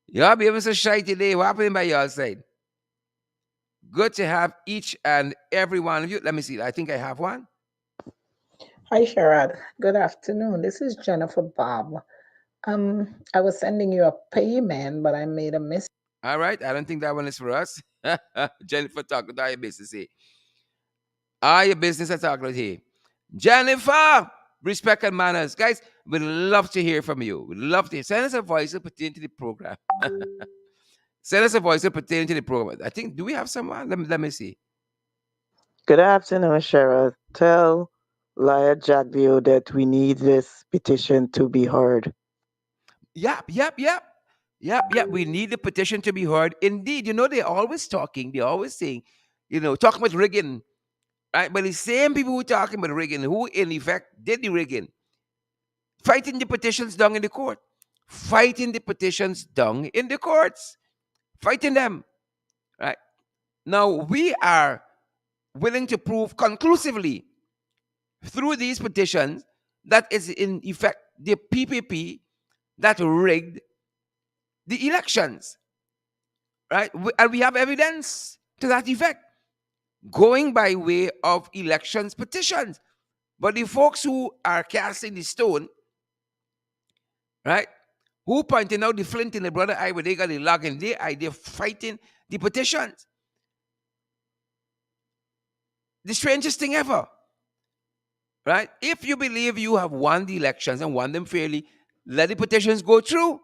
Y'all be even so shy today. What happened by y'all side? Good to have each and every one of you. Let me see. I think I have one. Hi, Sharad. Good afternoon. This is Jennifer Bob. I was sending you a payment, but I made a mistake. All right. I don't think that one is for us. Jennifer, talk about your business here. Your business I talk about here. Jennifer, respect and manners. Guys, we'd love to hear from you. We'd love to send us a voice pertaining to the program. Send us a voice pertaining to the program. I think, do we have someone? Let me see. Good afternoon, Cheryl. Tell Lawyer Jagdeo that we need this petition to be heard. Yep. Yep. We need the petition to be heard. Indeed, they're always talking. They're always saying, talking about rigging, right? But the same people who talking about rigging, who in effect did the rigging, fighting the petitions down in the court, fighting the petitions down in the courts, fighting them, right? Now, we are willing to prove conclusively through these petitions that is in effect the PPP that rigged the elections, right? And we have evidence to that effect going by way of elections petitions. But the folks who are casting the stone, right, who pointing out the flint in the brother eye where they got the log in their eye, they're fighting the petitions. The strangest thing ever. right? If you believe you have won the elections and won them fairly, let the petitions go through.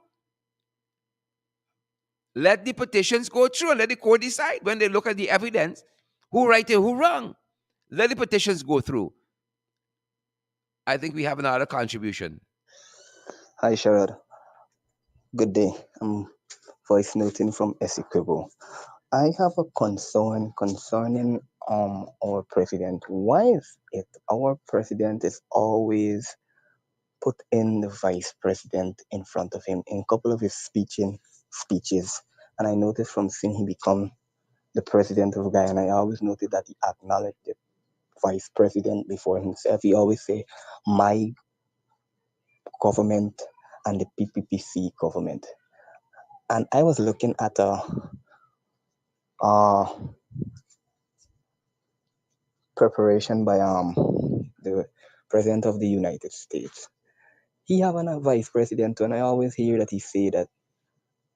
Let the petitions go through and let the court decide when they look at the evidence who right and who wrong. Let the petitions go through. I think we have another contribution. Hi, Sharad. Good day. I'm voice noting from Essequibo. I have a concern concerning our president. Why is it our president is always put in the vice president in front of him in a couple of his speeches? And I noticed from seeing he become the president of Guyana, I always noted that he acknowledged the vice president before himself. He always say, "My government and the PPPC government." And I was looking at a preparation by the president of the United States. He have a vice president, and I always hear that he say that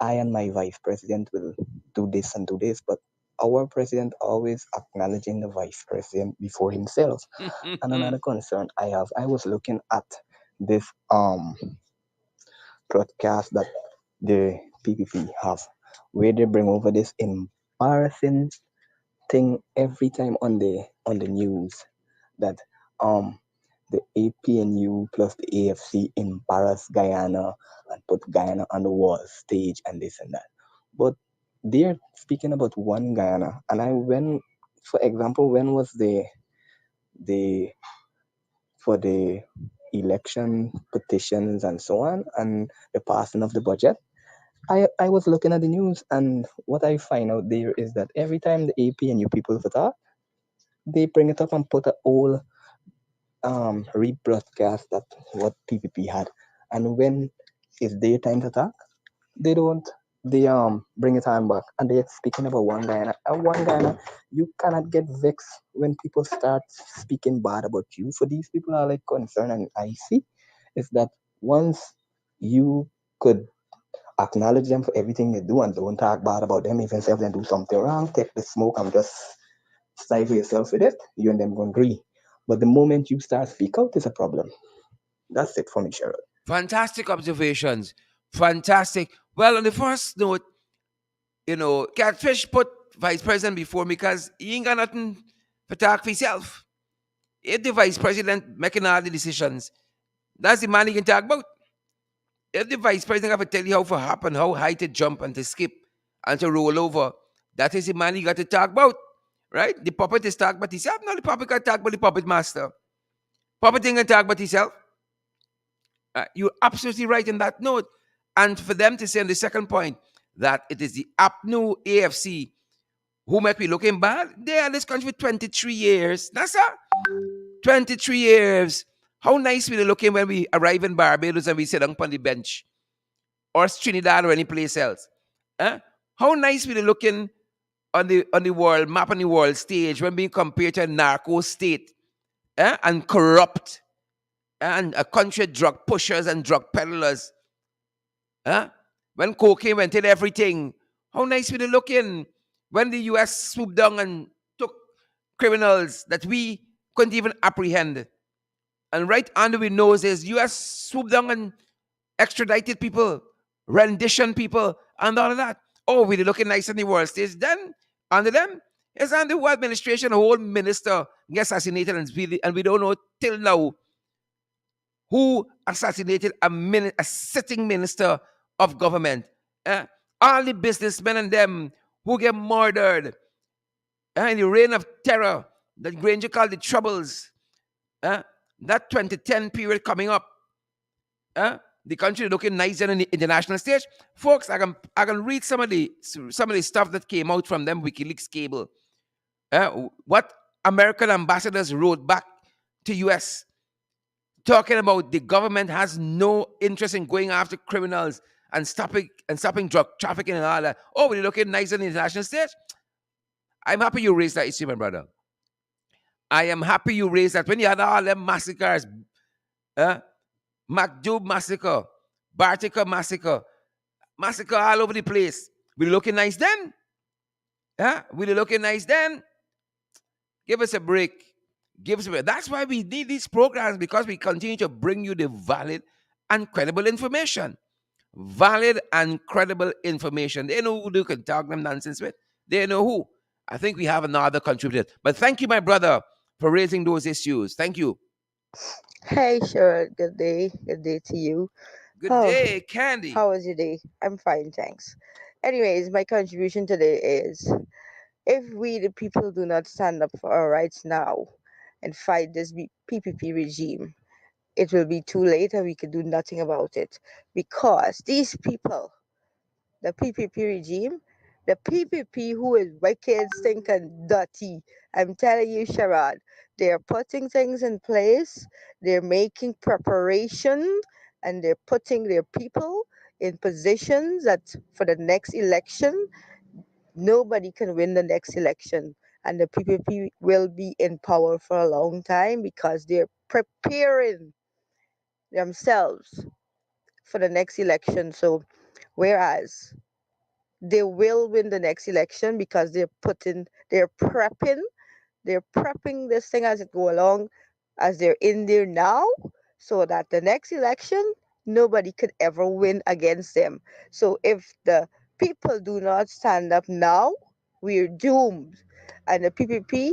I and my vice president will do this and do this, but our president always acknowledging the vice president before himself. And another concern I have, I was looking at this broadcast that the PPP have, where they bring over this embarrassing thing every time on the news that um the APNU plus the AFC embarrass Guyana and put Guyana on the world stage and this and that. But they're speaking about one Guyana, and for example, when was the for the election petitions and so on, and the passing of the budget? I was looking at the news, and what I find out there is that every time the APNU people talk, they bring it up and put a whole rebroadcast that what PPP had, and when it's their time to talk, they don't. They bring it on back, and they're speaking about one Guyana. And one Guyana, you cannot get vexed when people start speaking bad about you. For these people are like concerned, and I see is that once you could acknowledge them for everything they do and don't talk bad about them, even if they do something wrong, take the smoke and just stifle yourself with it, you and them going to agree. But the moment you start speak out, is a problem. That's it for me, Cheryl. Fantastic observations. Fantastic. Well, on the first note, Catfish put vice president before me because he ain't got nothing to talk for himself. If the vice president making all the decisions, that's the man he can talk about. If the vice president have to tell you how to hop and how high to jump and to skip and to roll over, that is the man you got to talk about. Right? The puppet is talk about himself. No, the puppet can talk about the puppet master. Puppet thing can talk about himself. You're absolutely right in that note. And for them to say on the second point that it is the APNU AFC who might be looking bad, they are in this country for 23 years. That's all. 23 years. How nice we looking when we arrive in Barbados and we sit down on the bench or Trinidad or any place else. Huh? How nice we looking on the world map on the world stage when being compared to a narco state and corrupt and a country drug pushers and drug peddlers. Huh? When cocaine went in everything, how nice we looking when the US swooped down and took criminals that we couldn't even apprehend. And right under we nose is US swooped down and extradited people, rendition people, and all of that. Oh, we looking nice in the world stage. Then under them is under the administration, a whole minister gets assassinated, and we don't know till now who assassinated a sitting minister of government. Eh? All the businessmen and them who get murdered in the reign of terror that Granger called the Troubles. eh, that 2010 period coming up. The country looking nice on the international stage. Folks, I can read some of the stuff that came out from them WikiLeaks cable. What American ambassadors wrote back to US talking about the government has no interest in going after criminals and stopping drug trafficking and all that. Oh, we're looking nice on the international stage. I'm happy you raised that issue, my brother. I am happy you raised that. When you had all them massacres, uh, MacDube massacre, Bartica massacre all over the place. We looking nice then? We looking nice then? Give us a break. Gives away. That's why we need these programs, because we continue to bring you the valid and credible information. Valid and credible information. They know who they can talk them nonsense with. They know who. I think we have another contributor. But thank you, my brother, for raising those issues. Thank you. Hey, sure. Good day. Good day to you. Good Oh, day, Candy. how was your day? I'm fine, thanks. Anyways, my contribution today is if we, the people, do not stand up for our rights now and fight this PPP regime, it will be too late and we can do nothing about it. Because these people, the PPP regime, the PPP who is wicked, stinking, dirty. I'm telling you, Sharad, they're putting things in place, they're making preparation, and they're putting their people in positions that for the next election, nobody can win the next election. And the PPP will be in power for a long time because they're preparing themselves for the next election. So, whereas they will win the next election because they're prepping this thing as it go along, as they're in there now, so that the next election nobody could ever win against them. So if the people do not stand up now, we're doomed. And the PPP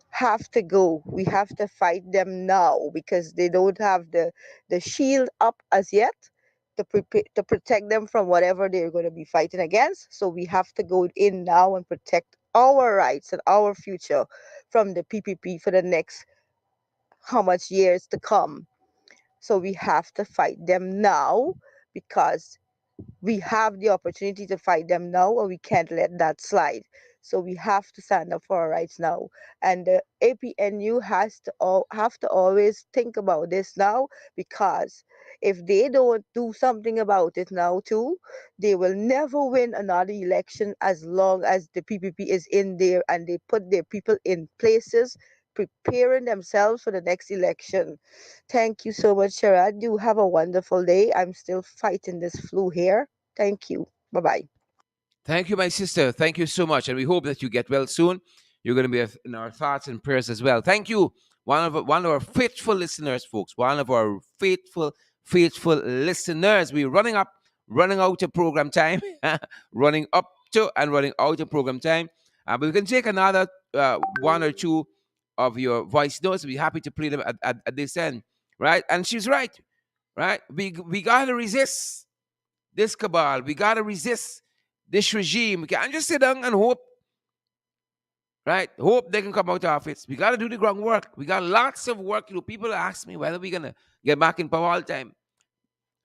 have to go. We have to fight them now because they don't have the shield up as yet to protect them from whatever they're going to be fighting against. So we have to go in now and protect our rights and our future from the PPP for the next how much years to come. So we have to fight them now because we have the opportunity to fight them now and we can't let that slide. So we have to stand up for our rights now. And the APNU have to always think about this now because if they don't do something about it now too, they will never win another election as long as the PPP is in there and they put their people in places preparing themselves for the next election. Thank you so much, Sharad. You have a wonderful day. I'm still fighting this flu here. Thank you. Bye bye. Thank you, my sister. Thank you so much. And we hope that you get well soon. You're going to be in our thoughts and prayers as well. Thank you. One of our faithful listeners, folks. One of our faithful listeners. We're running out of program time, running up to and running out of program time. But we can take another one or two of your voice notes. We're happy to play them at this end, right? And she's right, right? We gotta resist this cabal. We gotta resist this regime. We can't just sit down and hope, right? Hope they can come out of office. We gotta do the groundwork. We got lots of work to do. People ask me whether we're gonna get back in power all the time.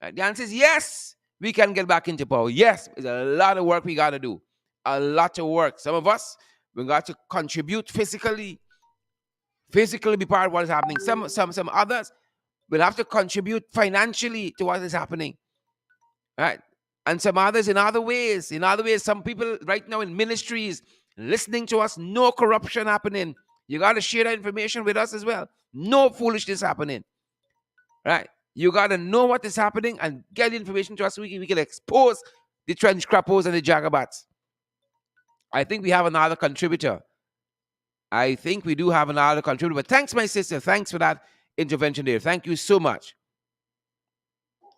Right? The answer is yes, we can get back into power. Yes, there's a lot of work we gotta do. A lot of work. Some of us we got to contribute physically be part of what is happening. Some others will have to contribute financially to what is happening. Right? And some others in other ways. In other ways, some people right now in ministries listening to us, no corruption happening. You got to share that information with us as well. No foolishness happening. Right? You got to know what is happening and get the information to us so we can expose the trench crappos and the jagabats. I think we have another contributor. I think we do have another contributor. But thanks, my sister. Thanks for that intervention there. Thank you so much.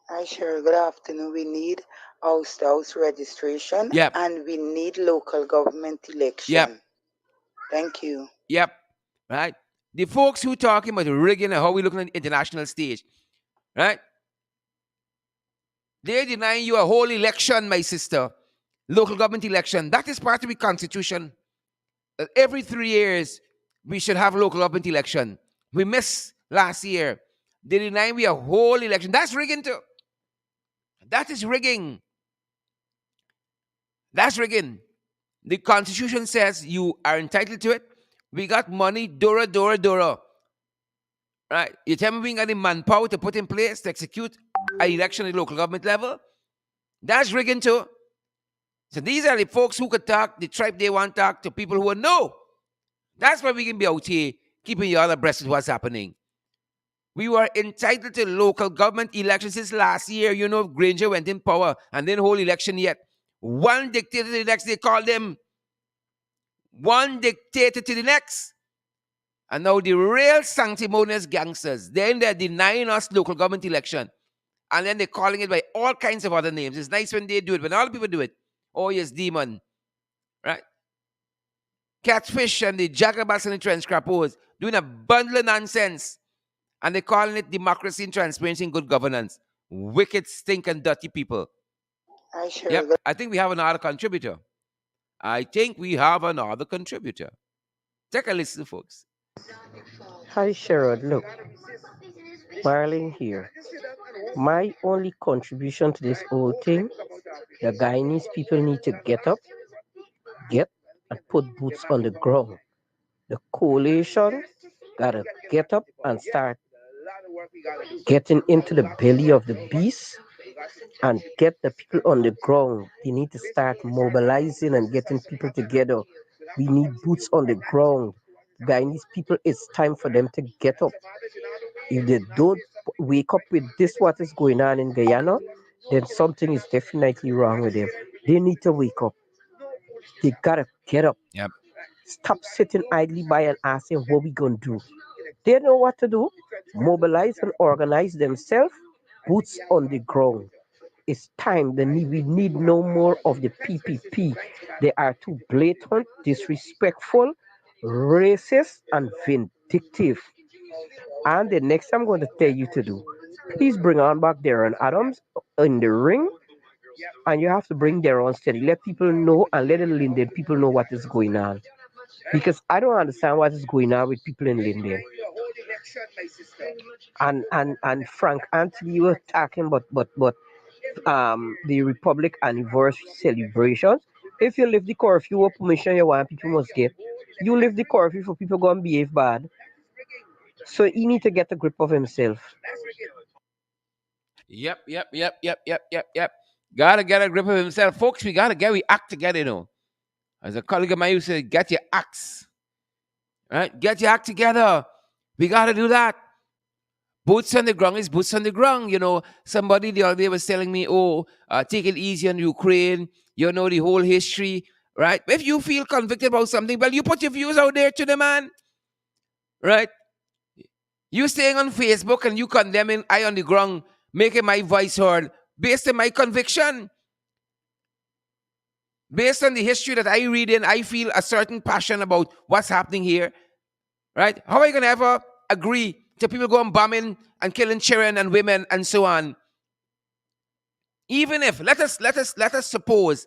Hi, sure. Good afternoon. We need house-to-house registration Yep. and we need local government Yep. election. Thank you. Yep. Right? The folks who talking about rigging and how we looking at the international stage, right? They're denying you a whole election, my sister. Local government election. That is part of the constitution. Every 3 years, we should have a local government election. We missed last year. They deny we a whole election. That's rigging too. That is rigging. That's rigging. The constitution says you are entitled to it. We got money, Dora, Dora, Dora. Right? You tell me we got the manpower to put in place to execute an election at the local government level? That's rigging too. So these are the folks who could talk, the tribe they want to talk to people who are no. That's why we can be out here keeping you all abreast of what's happening. We were entitled to local government elections since last year. You know, Granger went in power and then whole election yet. One dictator to the next, they call them. One dictator to the next. And now the real sanctimonious gangsters, they're in there denying us local government election. And then they're calling it by all kinds of other names. It's nice when they do it, when all the people do it. Oh, yes, demon, right? Catfish and the jackabass and the trench crappos doing a bundle of nonsense. And they're calling it democracy and transparency and good governance. Wicked, stinking, dirty people. I share. Yep, I think we have another contributor. Take a listen, folks. Hi, Sherrod. Look, Marlene here. My only contribution to this whole thing, the Guyanese people need to get up, get, and put boots on the ground. The coalition gotta get up and start getting into the belly of the beast and get the people on the ground. They need to start mobilizing and getting people together. We need boots on the ground. Guyanese people, it's time for them to get up. If they don't wake up with this, what is going on in Guyana, then something is definitely wrong with them. They need to wake up. They gotta get up. Yep. Stop sitting idly by and asking what we gonna do. They know what to do. Mobilize and organize themselves. Boots on the ground. It's time. We need no more of the PPP. They are too blatant, disrespectful, racist, and vindictive. And the next I'm going to tell you to do, please bring on back Darren Adams in the ring. And you have to bring Darren steady. Let people know and let the Linden people know what is going on. Because I don't understand what is going on with people in Linden. And Frank Anthony, you were talking about the Republic anniversary celebrations. If you lift the curfew, what permission you want people must get. You lift the curfew for people go and behave bad. So he need to get a grip of himself. Yep. Gotta get a grip of himself. Folks, we gotta get we act together, you know. As a colleague of mine used to say, get your acts. Right? Get your act together. We gotta do that. Boots on the ground is boots on the ground. You know, somebody the other day was telling me, oh, take it easy on Ukraine. You know the whole history, right? If you feel convicted about something, well, you put your views out there to the man, right? You staying on Facebook and you condemning I on the ground, making my voice heard based on my conviction, based on the history that I read in, I feel a certain passion about what's happening here, right? How are you going to ever agree to people going bombing and killing children and women and so on? Even if let us suppose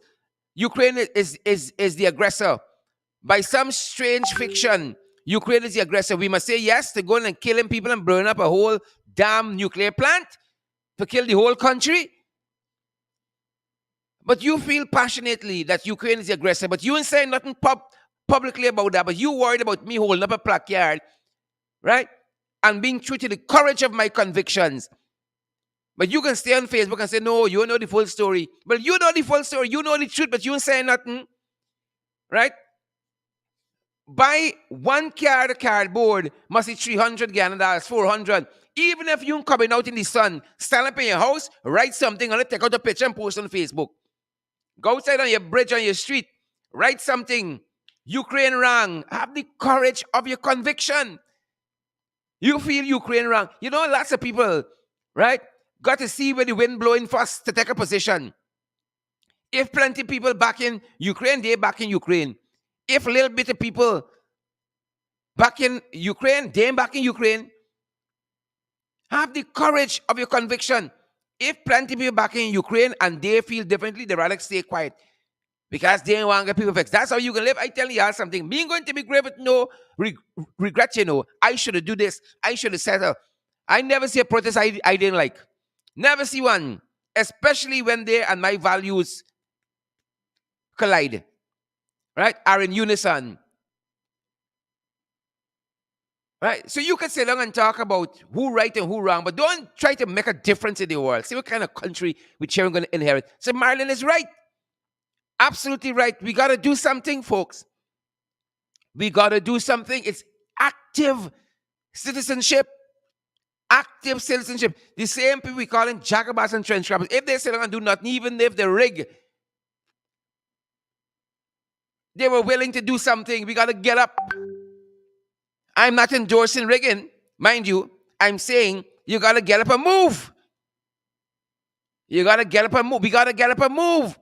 Ukraine is the aggressor by some strange fiction. Ukraine is the aggressor. We must say yes to going and killing people and burning up a whole damn nuclear plant to kill the whole country. But you feel passionately that Ukraine is the aggressor, but you ain't saying nothing publicly about that. But you worried about me holding up a placard, right? And being true to the courage of my convictions. But you can stay on Facebook and say, no, you know the full story. Well, you know the full story. You know the truth, but you ain't saying nothing, right? Buy one cardboard, must be $300, 400. Even if you coming out in the sun, stand up in your house, write something, and take out a picture and post on Facebook. Go outside on your bridge, on your street, write something. Ukraine wrong. Have the courage of your conviction. You feel Ukraine wrong. You know, lots of people, right, got to see where the wind blowing first to take a position. If plenty of people back in Ukraine, they back in Ukraine. If a little bit of people back in Ukraine, they back in Ukraine. Have the courage of your conviction. If plenty of people back in Ukraine and they feel differently, they rather stay quiet. Because they don't want to get people fixed. That's how you can live. I tell y'all something. Me going to be great with no regret, you know. I should have do this. I should have settled. I never see a protest I didn't like. Never see one. Especially when they and my values collide. Right? Are in unison. Right? So you can sit down and talk about who right and who wrong, but don't try to make a difference in the world. See what kind of country we're going to inherit. So Marilyn is right. Absolutely right. We got to do something, folks. We got to do something. It's active citizenship. Active citizenship. The same people we call in jackabass and trench grabbers. If they sit down and do nothing, even if they rig, they were willing to do something. We got to get up I'm not endorsing rigging, mind you. I'm saying you gotta get up and move. You gotta get up and move. We gotta get up and move.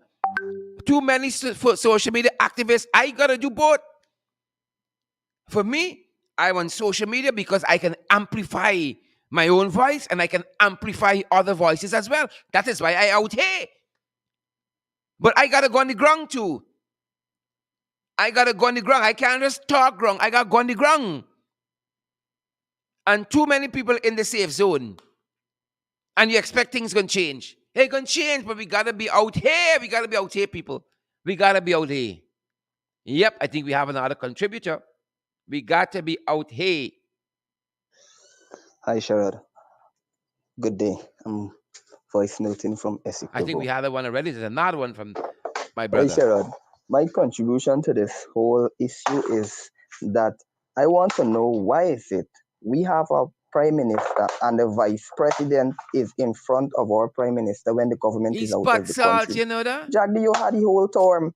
Too many social media activists. I gotta do both. For me, I'm on social media because I can amplify my own voice and I can amplify other voices as well. That is why I out here. But I gotta go on the ground too. I gotta go on the ground. I can't just talk ground. I gotta go on the ground. And too many people in the safe zone. And you expect things gonna change. Hey, gonna change, but we gotta be out here. We gotta be out here, people. We gotta be out here. Yep, I think we have another contributor. We got to be out here. Hi, Sherrod. Good day. I'm voice noting from I think we Essex. had the one already. There's another one from my Hey, brother. Sherrod. My contribution to this whole issue is that I want to know why is it we have a prime minister and the vice president is in front of our prime minister when the government is He's out of pot the salt, country. you know that? Jack, you had the whole term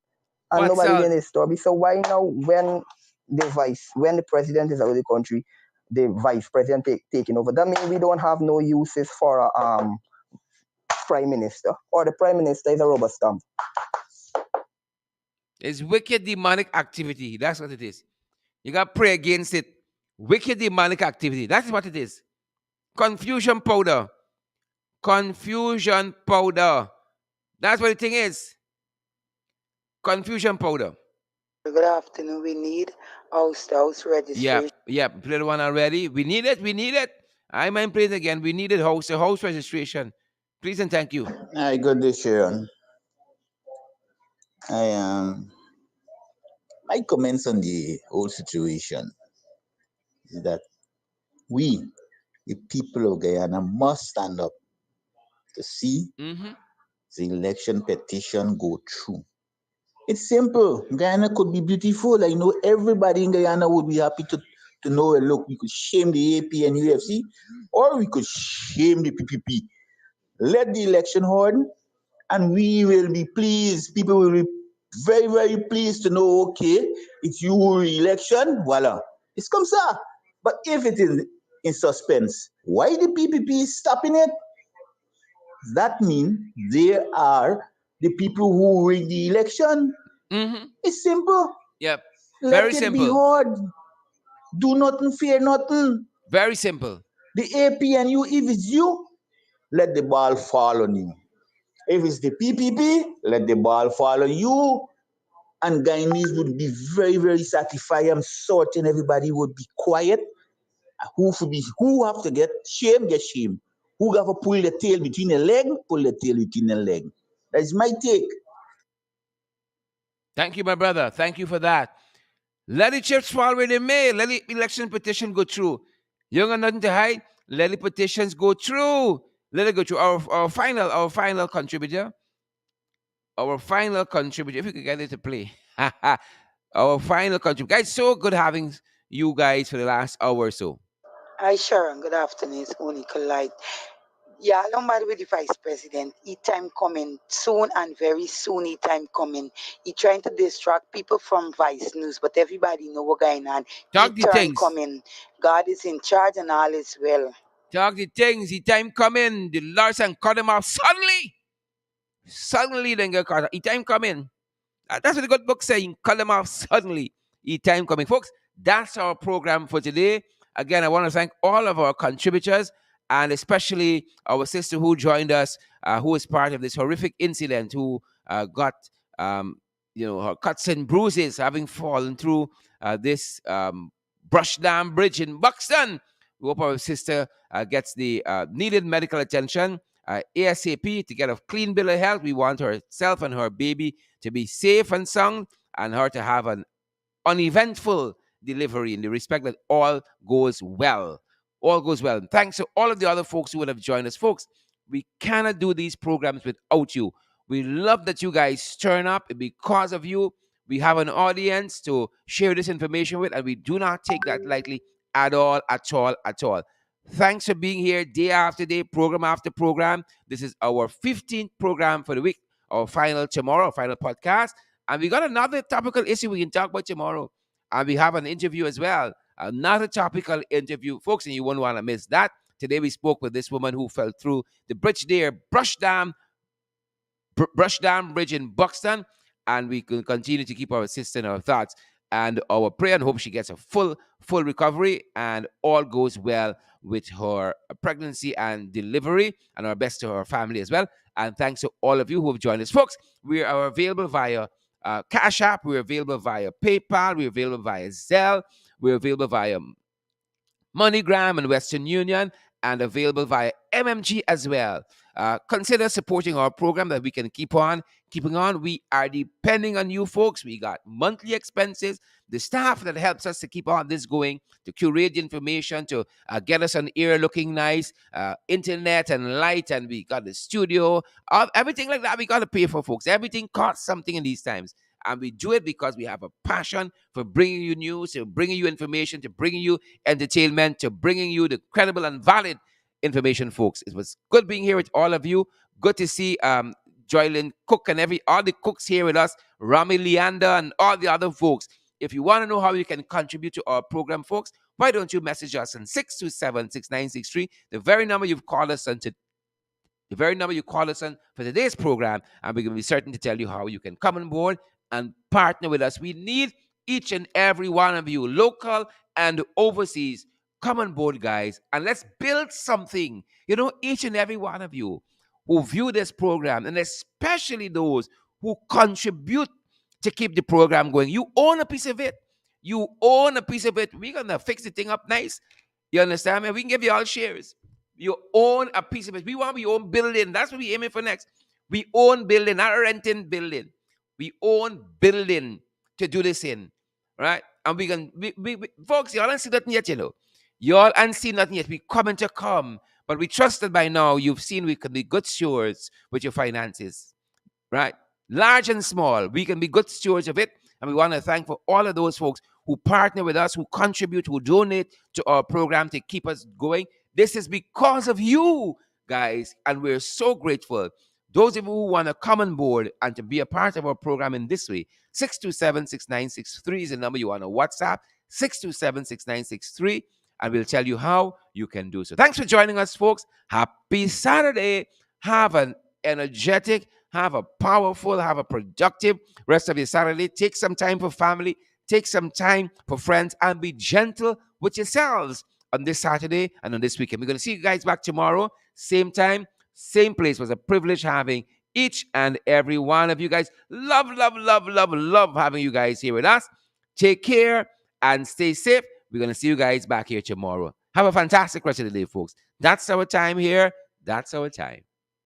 and Pot nobody salt. did this story. So why now when the president is out of the country, the vice president taking over? That means we don't have no uses for a prime minister, or the prime minister is a rubber stamp. It's wicked demonic activity. That's what it is. You got to pray against it. Wicked demonic activity. That's what it is. Confusion powder. Confusion powder. That's what the thing is. Confusion powder. Good afternoon. We need house-to-house registration. Yep, yep. Play the one already. We need it. We need it. I might play it again. We needed house registration. Please and thank you. Hi, good day, Sharon. I my comments on the whole situation is that we, the people of Guyana, must stand up to see Mm-hmm. the election petition go through. It's simple. Guyana could be beautiful. I know everybody in Guyana would be happy to know, look, we could shame the AP and UFC, or we could shame the PPP. Let the election hold, and we will be pleased. People will be very, very pleased to know, okay, it's your election, voila. It's come, sir. But if it is in suspense, why the PPP is stopping it? That means they are the people who rig the election. Mm-hmm. It's simple. Yep. Very Let it be simple. heard. Do nothing, fear nothing. Very simple. The AP and you, if it's you, let the ball fall on you. If it's the PPP, let the ball fall on you. And Guyanese would be very, very satisfied. I'm certain everybody would be quiet. Who have to get shame. Who have to pull the tail between the leg, pull the tail between the leg. That's my take. Thank you, my brother. Thank you for that. Let the chips fall where they may. Let the election petition go through. You don't got nothing to hide. Let the petitions go through. Let it go through. Our final contributor. Our final contributor. If you could get it to play. Our final contributor. Guys, so good having you guys for the last hour or so. Hi, Sharon. Good afternoon. It's Monica Light. Yeah, no matter with the vice president, he time coming soon and very soon. He time coming. He trying to distract people from Vice News, but everybody know what going on. He Talk the turn things. coming. God is in charge and all is well. Talk the things. The time coming. The Larson cut him off suddenly. Suddenly, then get caught. The time coming. That's what the good book saying. Cut them off suddenly. Time coming. Folks, that's our program for today. Again, I want to thank all of our contributors and especially our sister who joined us, who was part of this horrific incident, who got, her cuts and bruises having fallen through this Brushdam Bridge in Buxton. We hope our sister gets the needed medical attention ASAP to get a clean bill of health. We want herself and her baby to be safe and sound and her to have an uneventful delivery in the respect that all goes well. All goes well. And thanks to all of the other folks who would have joined us. Folks, we cannot do these programs without you. We love that you guys turn up. Because of you, we have an audience to share this information with, and we do not take that lightly at all, at all, at all. Thanks for being here day after day, program after program. This is our 15th program for the week, our final tomorrow, our final podcast. And we got another topical issue we can talk about tomorrow. And we have an interview as well. another topical interview, folks, and you won't want to miss that. Today we spoke with this woman who fell through the bridge there, Brushdam Bridge in Buxton, and we can continue to keep our sister in our thoughts and our prayer and hope she gets a full recovery and all goes well with her pregnancy and delivery, and our best to her family as well. And thanks to all of you who have joined us, folks. We are available via Cash App, we're available via PayPal, we're available via Zelle, we're available via MoneyGram and Western Union, and available via MMG as well. Consider supporting our program that we can keeping on. We are depending on you folks. We got monthly expenses, the staff that helps us to keep on this going, to curate the information, to get us on air looking nice, internet and light, and we got the studio, everything like that. We got to pay for, folks. Everything costs something in these times. And we do it because we have a passion for bringing you news, to bringing you information, to bringing you entertainment, to bringing you the credible and valid information, folks. It was good being here with all of you. Good to see Joylyn Cook and all the cooks here with us, Rami Leander and all the other folks. If you want to know how you can contribute to our program, folks, why don't you message us on 627-6963, the very number you've called us on the very number you call us on for today's program, and we're going to be certain to tell you how you can come on board and partner with us. We need each and every one of you, local and overseas. Come on board, guys, and let's build something. Each and every one of you who view this program, and especially those who contribute to keep the program going. You own a piece of it. You own a piece of it. We're going to fix the thing up nice. You understand me? We can give you all shares. You own a piece of it. We own building. That's what we aiming for next. We own building, not renting building. We own building to do this in, right? And folks, y'all ain't seen nothing yet, Y'all ain't seen nothing yet. We coming to come, but we trust that by now you've seen we can be good stewards with your finances, right? Large and small, we can be good stewards of it. And we want to thank for all of those folks who partner with us, who contribute, who donate to our program to keep us going. This is because of you, guys, and we're so grateful. Those of you who want to come on board and to be a part of our program in this way, 627-6963 is the number you want to WhatsApp, 627-6963, and we'll tell you how you can do so. Thanks for joining us, folks. Happy Saturday. Have an energetic, have a powerful, have a productive rest of your Saturday. Take some time for family, take some time for friends, and be gentle with yourselves on this Saturday and on this weekend. We're going to see you guys back tomorrow, same time, same place. It was a privilege having each and every one of you guys. Love, love, love, love, love having you guys here with us. Take care and stay safe. We're going to see you guys back here tomorrow. Have a fantastic rest of the day, folks. That's our time here. That's our time.